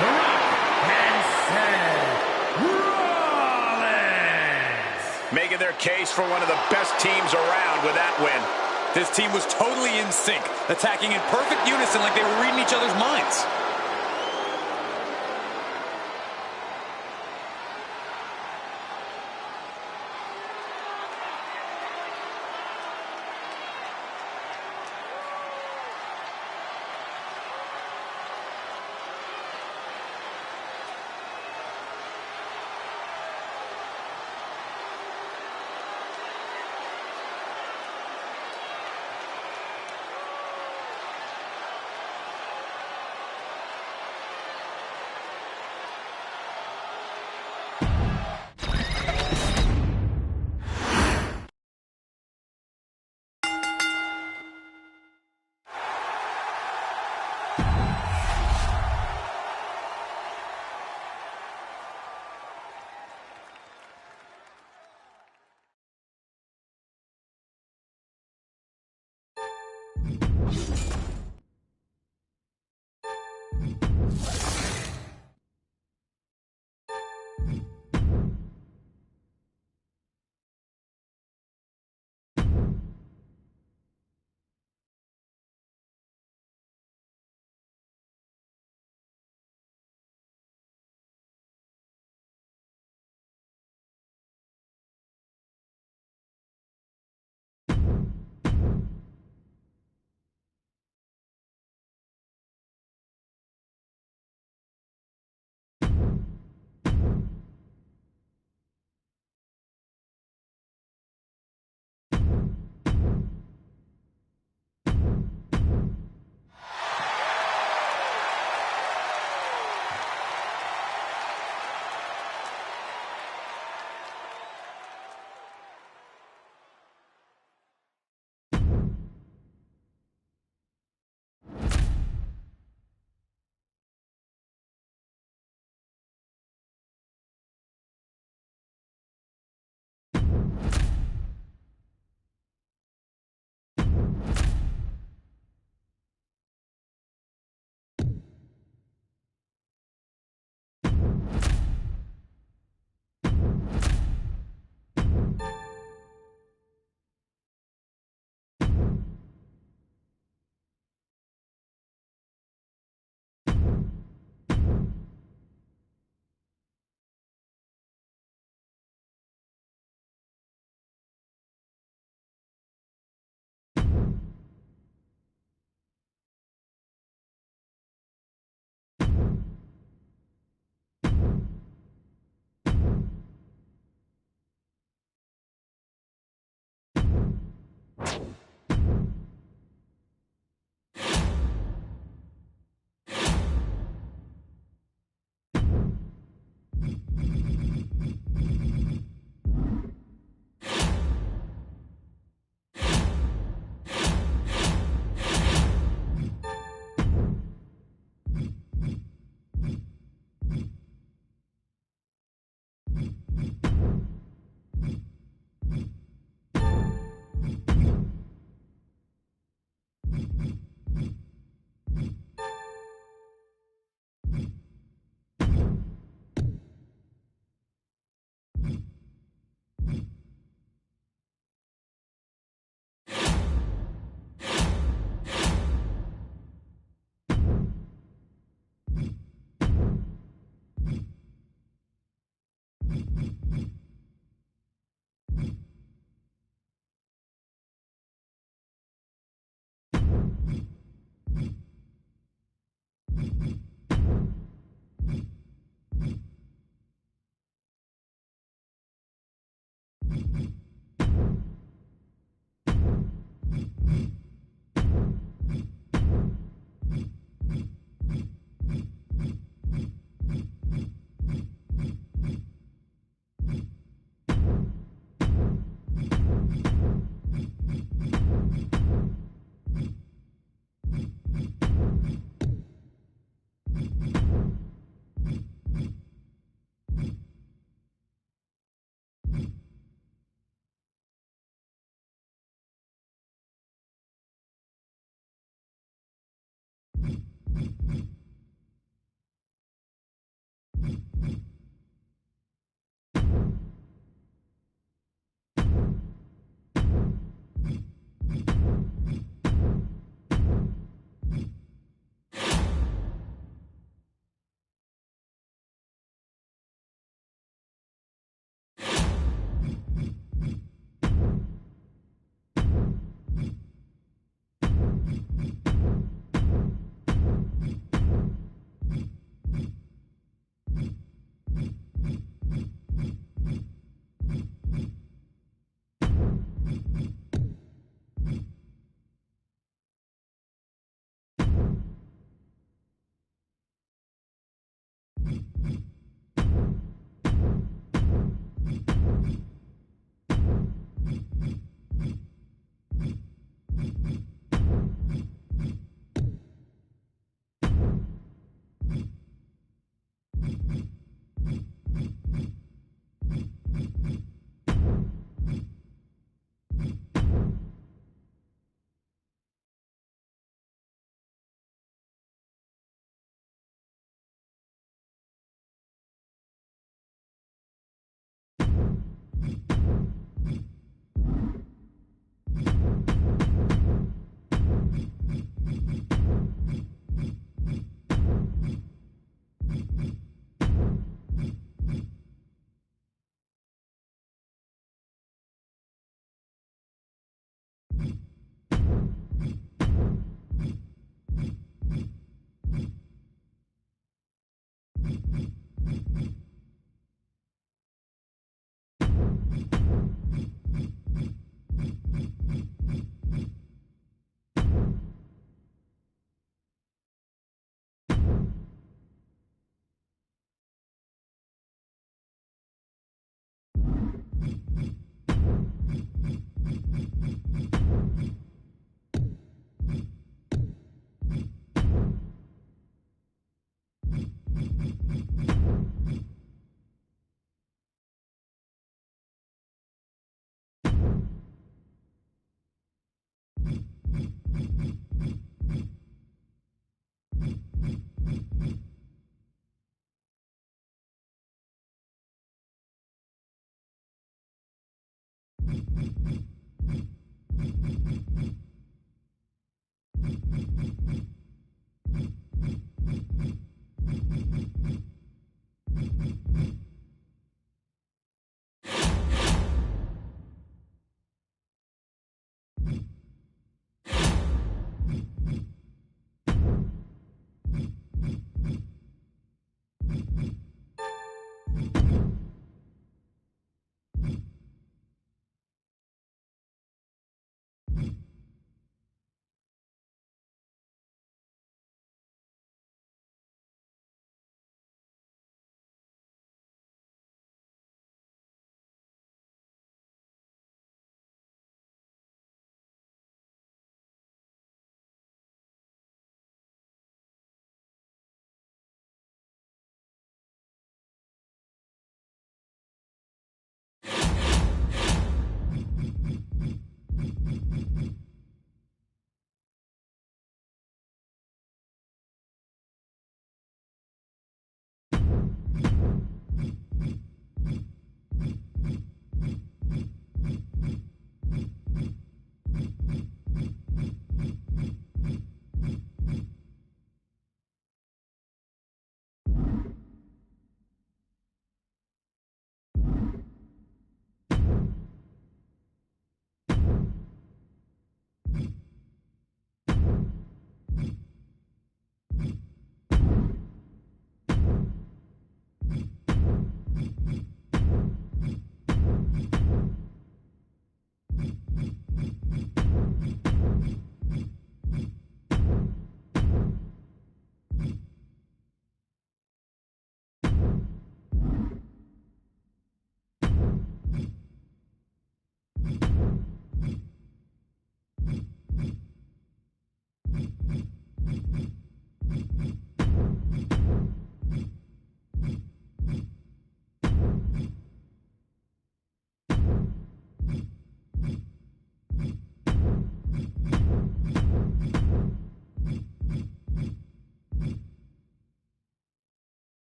The Rock and Seth Rollins. Making their case for one of the best teams around with that win. This team was totally in sync, attacking in perfect unison like they were reading each other's minds.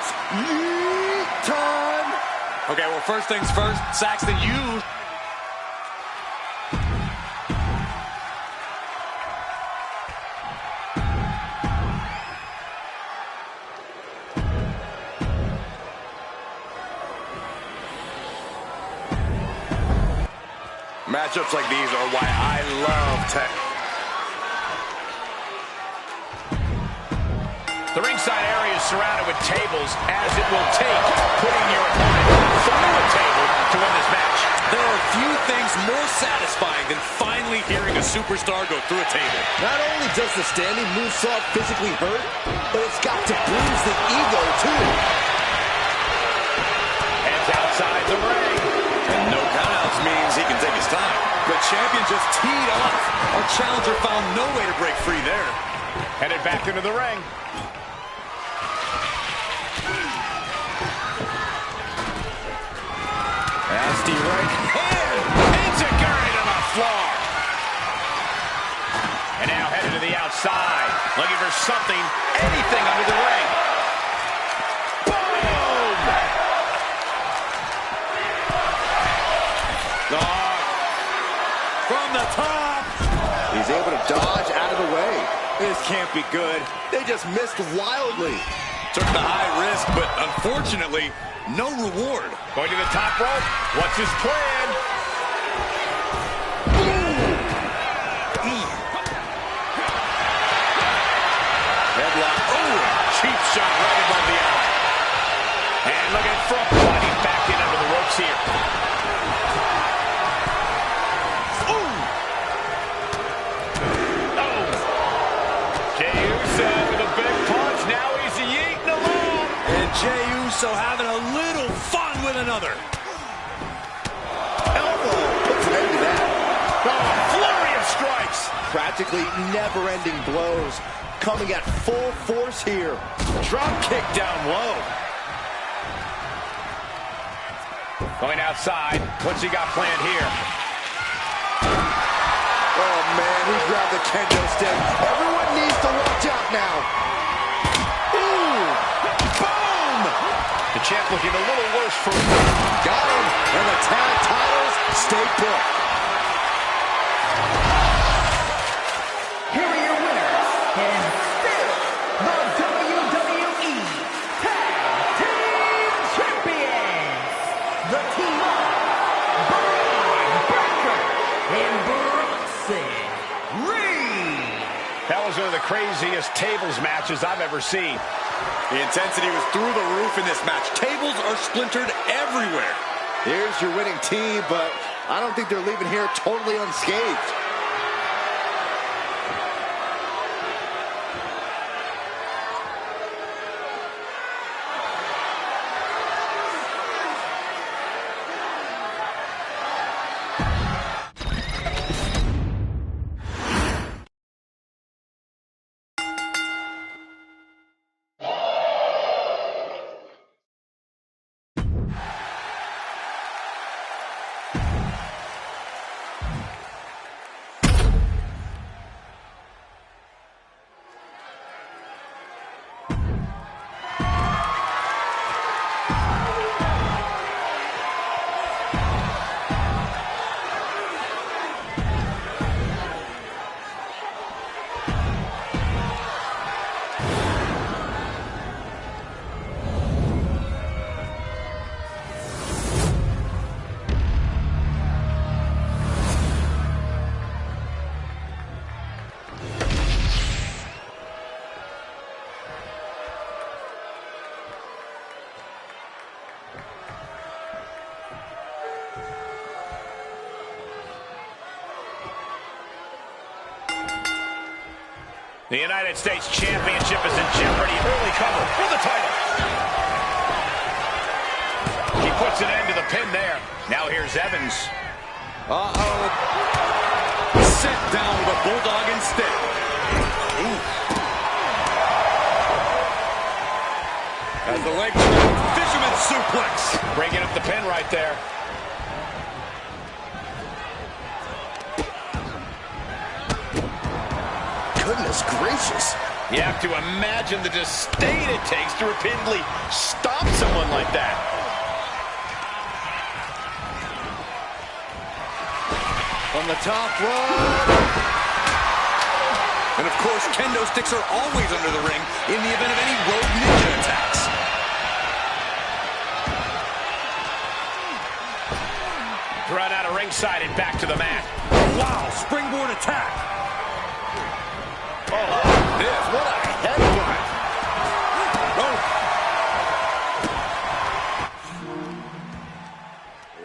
It's yeet time. Okay, well, first things first, Saxton, you... Matchups like these are why I love tech. The ringside area is surrounded with tables, as it will take putting your opponent through a table to win this match. There are few things more satisfying than finally hearing a superstar go through a table. Not only does the standing moonsault physically hurt, but it's got to bruise the ego, too. Heads outside the ring. And no countouts means he can take his time. The champion just teed off. Our challenger found no way to break free there. Headed back into the ring. Nasty right hand. Enziguri to the floor. And now headed to the outside. Looking for something, anything under the ring. Boom! From the top. He's able to dodge out of the way. This can't be good. They just missed wildly. Took the high risk, but unfortunately, no reward. Going to the top rope. What's his plan? Headlock. Oh, cheap shot right above the eye. And looking for a body back in under the ropes here. Ooh. Oh. Jey Uso with a big punch. Now he's yeeting along. And Jey Uso having a little fun with another. Elbow puts an end to that. Oh, a flurry of strikes. Practically never-ending blows coming at full force here. Drop kick down low. Going outside. What's he got planned here? Oh, man, he grabbed the kendo stick. Everyone needs to watch out now. Ooh! Boom! The champ looking a little worse for him. Got him, and the tag titles stay put. Here are your winners, and still the WWE Tag Team Champions, the team of Braun Breaker and Bronson Reed. That was one of the craziest tables matches I've ever seen. The intensity was through the roof in this match. Tables are splintered everywhere. Here's your winning team, but I don't think they're leaving here totally unscathed. The United States Championship is in jeopardy. Early cover for the title. He puts an end to the pin there. Now here's Evans. Uh-oh. Set down with a bulldog instead. Ooh. As the leg fisherman suplex. Breaking up the pin right there. Goodness gracious. You have to imagine the disdain it takes to repeatedly stomp someone like that. From the top rope. And of course, kendo sticks are always under the ring in the event of any rogue ninja attacks. Run out of ringside and back to the mat. Wow, springboard attack. Oh, this, what a head drive. Oh.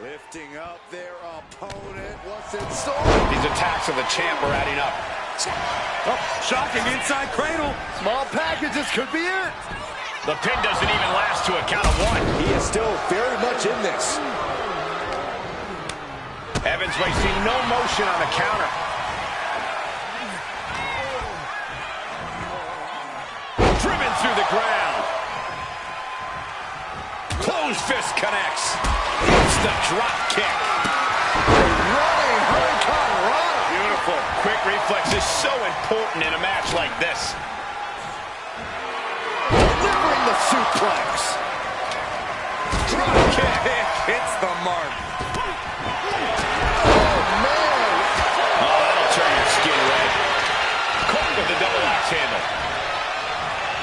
Lifting up their opponent. What's in store? These attacks of the champ are adding up. Oh, shocking inside cradle. Small packages could be it. The pin doesn't even last to a count of one. He is still very much in this. Evans wasting no motion on the counter. Driven through the ground. Closed fist connects. It's the drop kick. Running Hurricane Rana. Beautiful. Quick reflex is so important in a match like this. Delivering the suplex. Drop kick. Hits the mark. With the double axe handle.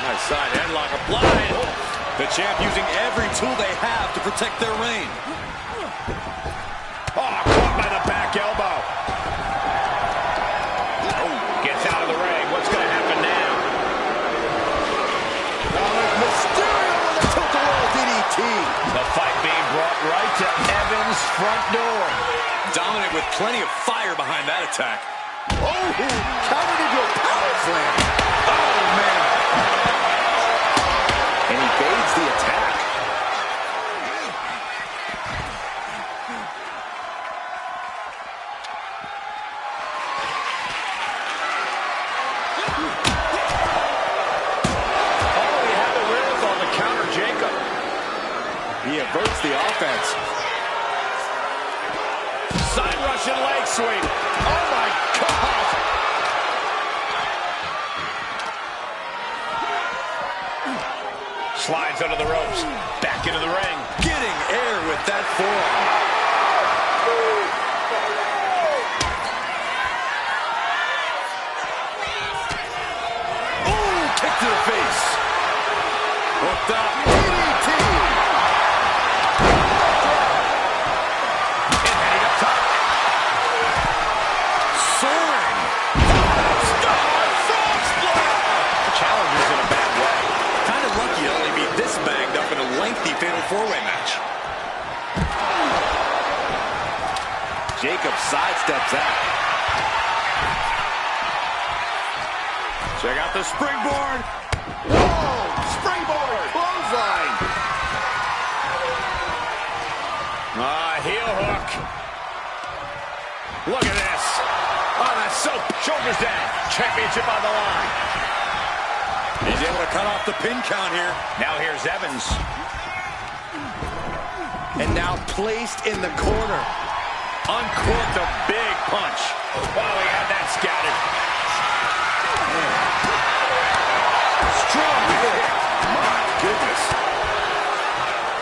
Nice side headlock applied. The champ using every tool they have to protect their reign. Oh, caught by the back elbow. Oh, gets out of the ring. What's going to happen now? Mysterio with a tilt-a-whirl DDT. The fight being brought right to Evans' front door. Dominant with plenty of fire behind that attack. Oh, countered into a power slam. Oh, man. And he evades the attack. Oh, he had the wherewithal to counter Jacob. He averts the offense. Side Russian leg sweep. Oh, my God. Slides under the ropes. Back into the ring. Getting air with that forearm. Ooh, kick to the face. Hooked up. DDT. And heading up top. Soaring. Frog splash. The challenger's in a bad way. Kind of lucky to only be this bagged up in a lengthy fatal four-way match. Jacob sidesteps that. Check out the springboard. Whoa! Springboard! Clothesline! Heel hook. Look at this. Oh, that's so. Shoulders down. Championship on the line. He's able to cut off the pin count here. Now here's Evans. And now placed in the corner. Uncorked a big punch. Oh, he had that scattered. Strong hit. My goodness.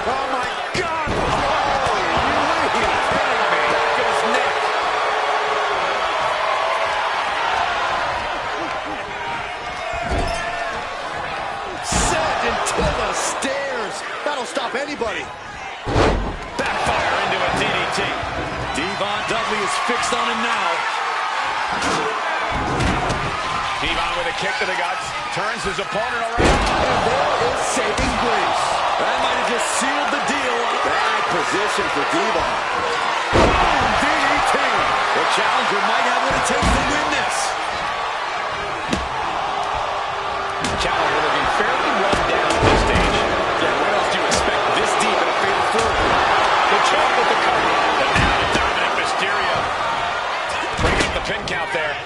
Oh, my God. Oh, you kidding me. Back of his neck. Sent into the stairs. That'll stop anybody. Backfire into a DDT. Devon Dudley is fixed on him now. Devon with a kick to the guts. Turns his opponent around. And there is saving grace. That might have just sealed the deal. Bad position for Devon. DDT. The challenger might have what it takes to win this. Challenger looking fairly run down at this stage. Yeah, what else do you expect this deep in a fatal four-way? The champ with the cover. And now the dominant Mysterio. Breaking up the pin count there.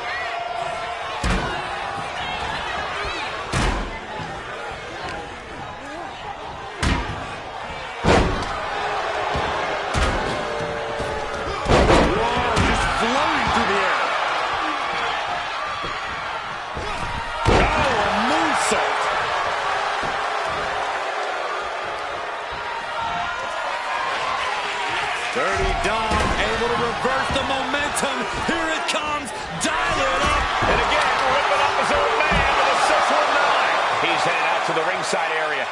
to the ringside area.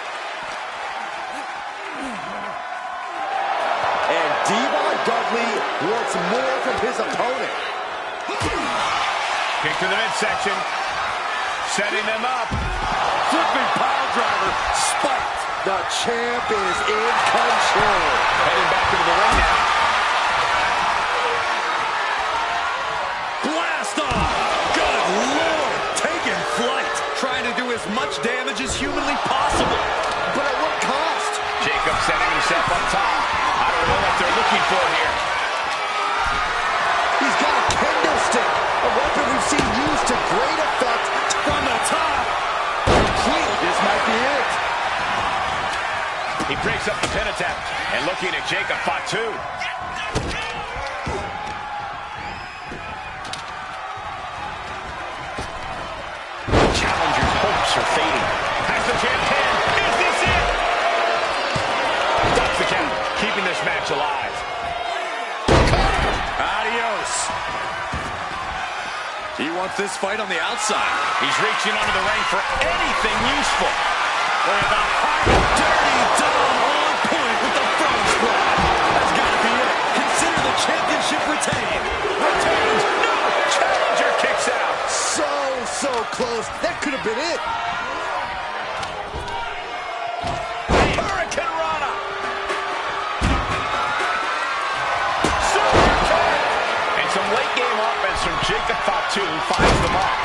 And Devon Dudley wants more from his opponent. Kick to the midsection. Setting them up. Flipping pile driver. Spiked. The champ is in control. Heading back into the ring now. Blast off. Good Lord. Taking flight. Trying to do as much damage as humanly possible. But at what cost? Jacob setting himself up top. I don't know what they're looking for here. He's got a kendo stick, a weapon we've seen used to great effect From the top. complete. This might be it. He breaks up the pin attempt. And looking at Jacob Fatu. Challenger's hopes are fading. Has the champ pinned. Is this it? Stops the count. Keeping this match alive. Adios. He wants this fight on the outside. He's reaching under the ring for anything useful. Look at the hard, dirty Dom on point with the front splash. That's got to be it. Consider the championship retained. Retains. No! Challenger kicks out. So close. That could have been it. Hurricane Rana. Super kick. And some late game offense from Jacob Fatu finds the mark.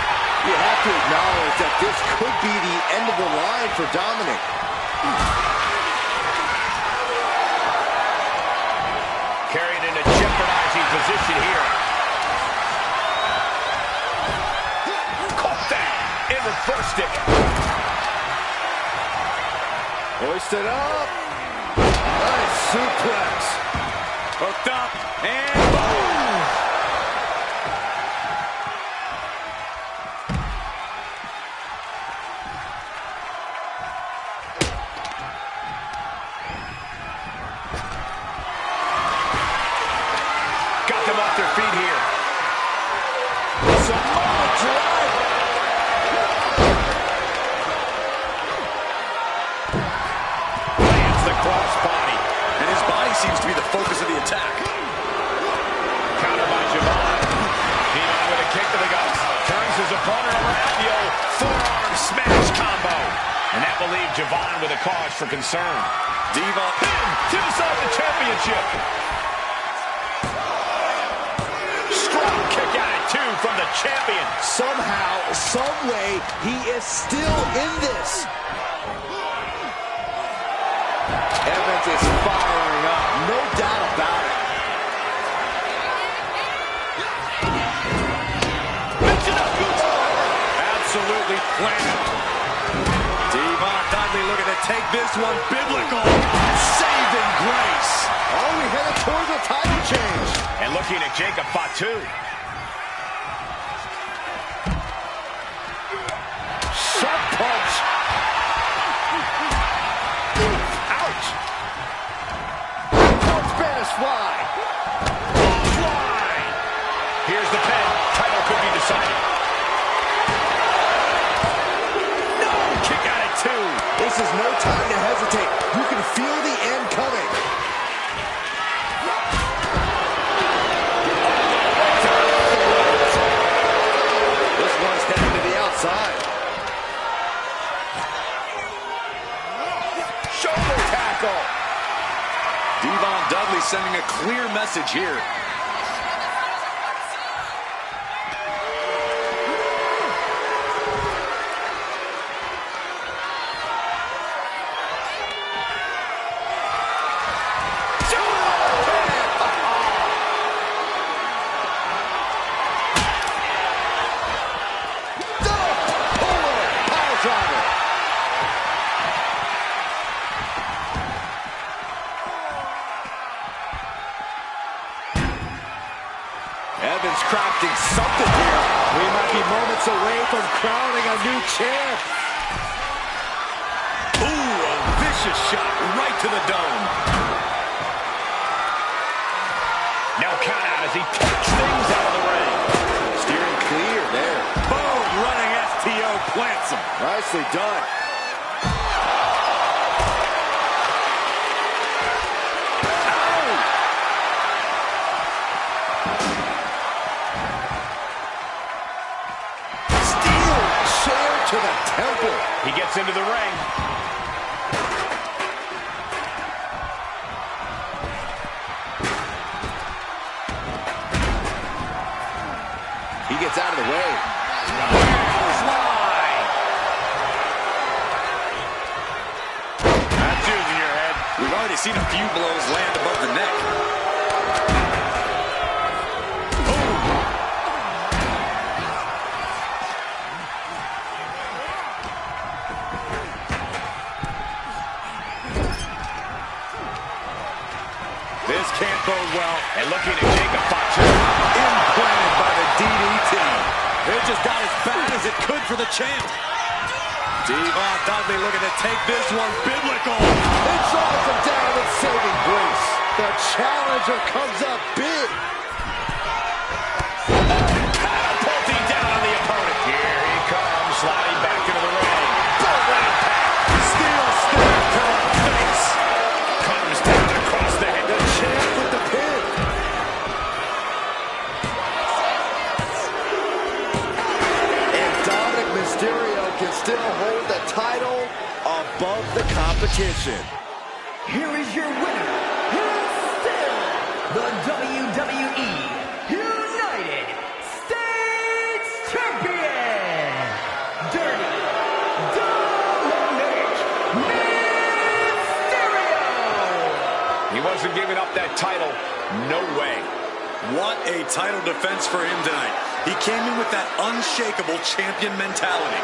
You have to acknowledge that this could be the end of the line for Dominic. Carried in a jeopardizing position here. Caught that and reversed it. Hoisted up. Nice suplex. Hooked up and boom. Got them off their feet here. Samoa drive. Lands the crossbody. And his body seems to be the focus of the attack. Counter by Javon. Devon with a kick to the guts. Turns his opponent around. The old forearm smash combo. And that will leave Javon with a cause for concern. Devon Pin to decide the championship. Strong kick out at two from the champion. Somehow, some way, he is still in this. Evans is firing up, no doubt about it. absolutely planted. Devon Dudley looking to take this one biblical. Saving grace. Oh, we headed towards a title change. And looking at Jacob Fatu. Sharp punch. Ouch. Spanish fly. Fly. Here's the pin. Title could be decided. No. Kick out at two. This is no time to hesitate. You can feel the end coming. This one's heading to the outside. Shoulder tackle. Devon Dudley sending a clear message here. Evans crafting something here. We might be moments away from crowning a new champ. Ooh, a vicious shot right to the dome. Now count out as he takes things out of the ring. Steering clear there. Boom, running STO plants him. Nicely done. way. That's using your head. We've already seen a few blows land above the neck. This can't bode well. And looking to take a boxer. Implanted by the DDT. It just got as bad as it could for the champ. Devon Dudley looking to take this one biblical. It drives him down with saving grace. The challenger comes up big. Catapulting down on the opponent. Here he comes, sliding back into the ring. Steel snap to the face. Comes down across the head. The champ with the pin. And Dominic Mysterio can still hold the title above the competition. Here is your winner, and still the WWE United States Champion, Dirty Dominic Mysterio. He wasn't giving up that title. No way. What a title defense for him tonight. He came in with that unshakable champion mentality.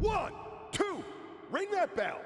One, two, ring that bell.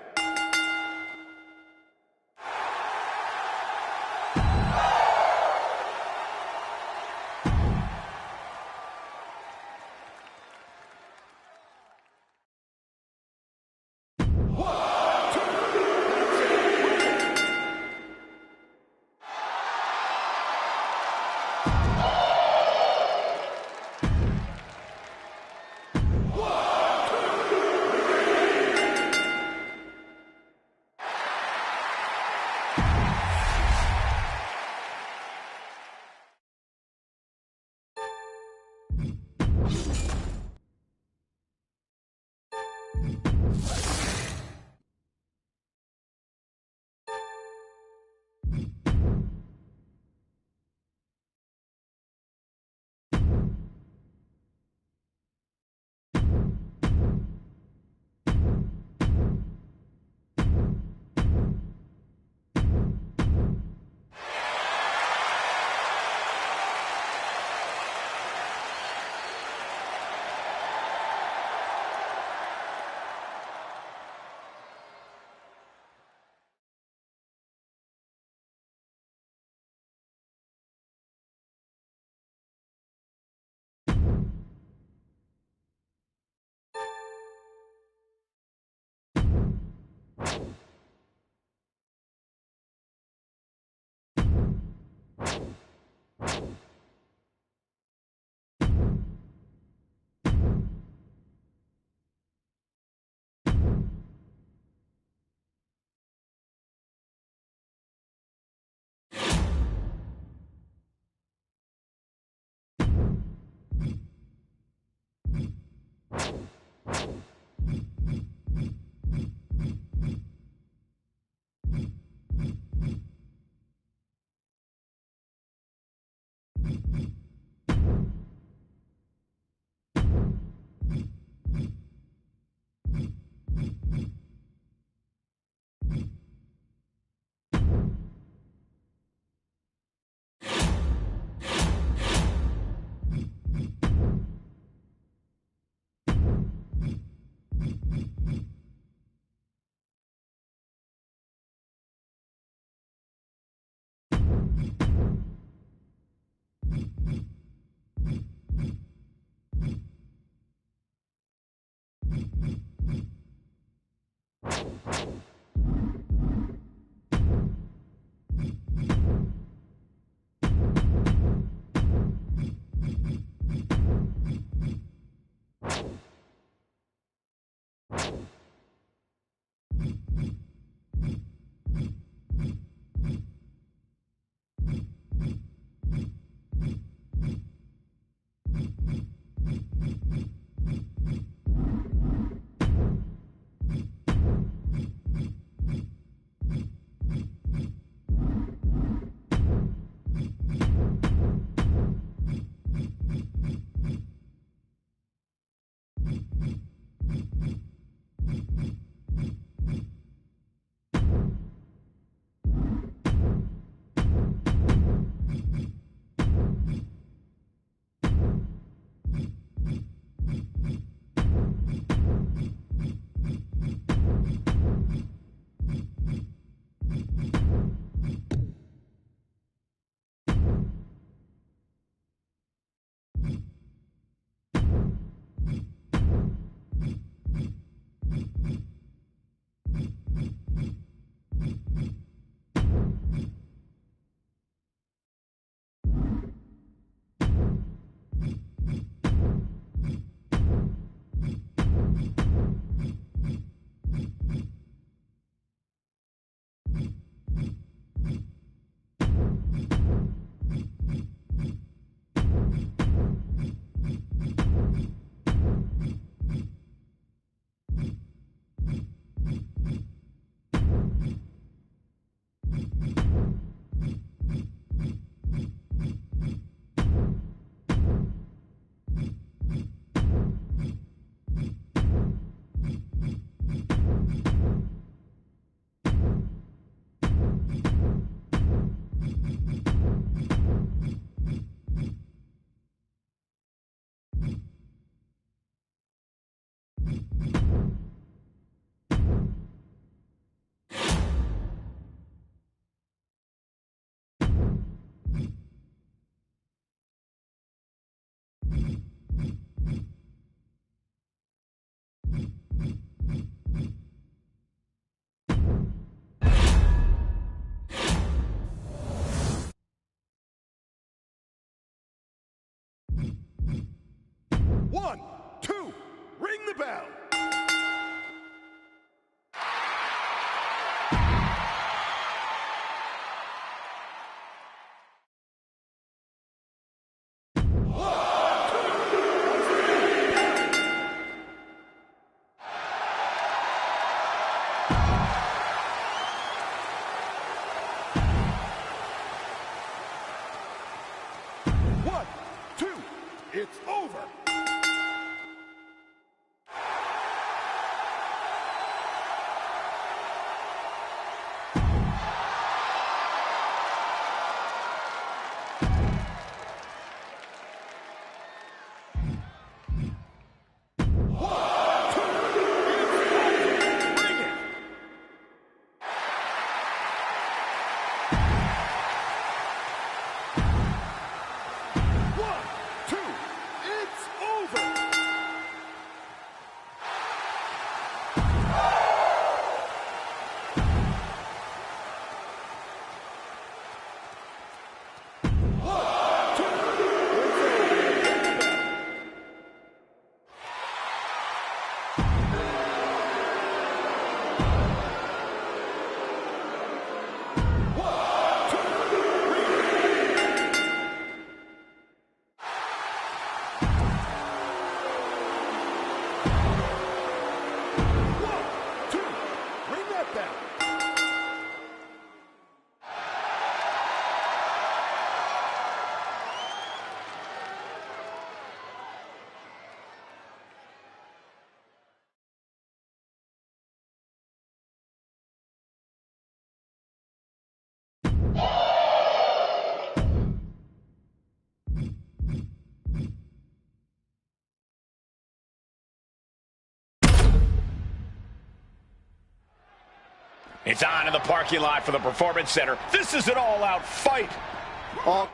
1, 2, ring the bell. It's over. It's on in the parking lot for the Performance Center. This is an all-out fight. Oh.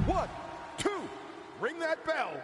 One, two, ring that bell.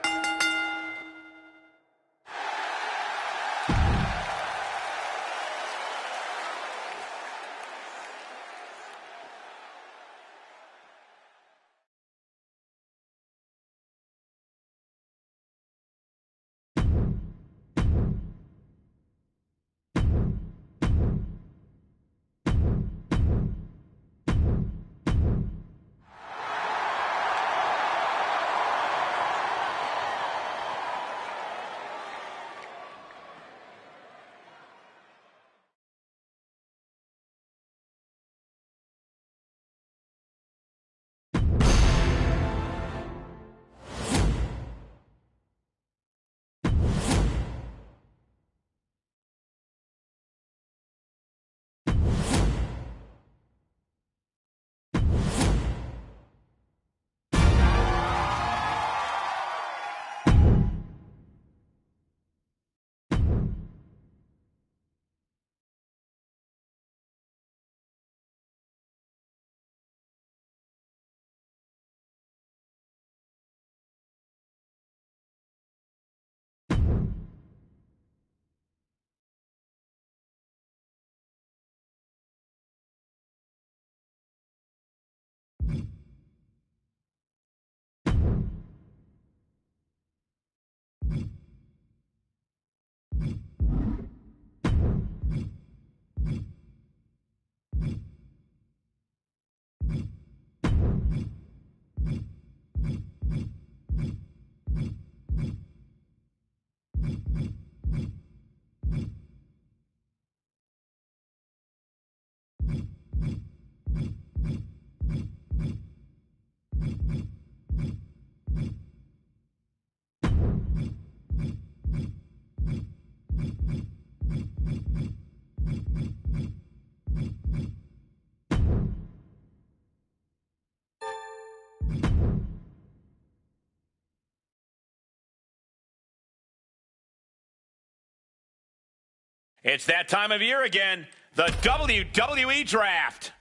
It's that time of year again, the WWE Draft.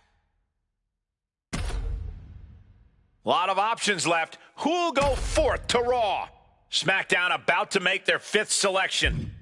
A lot of options left. Who'll go forth to Raw? SmackDown about to make their 5th selection.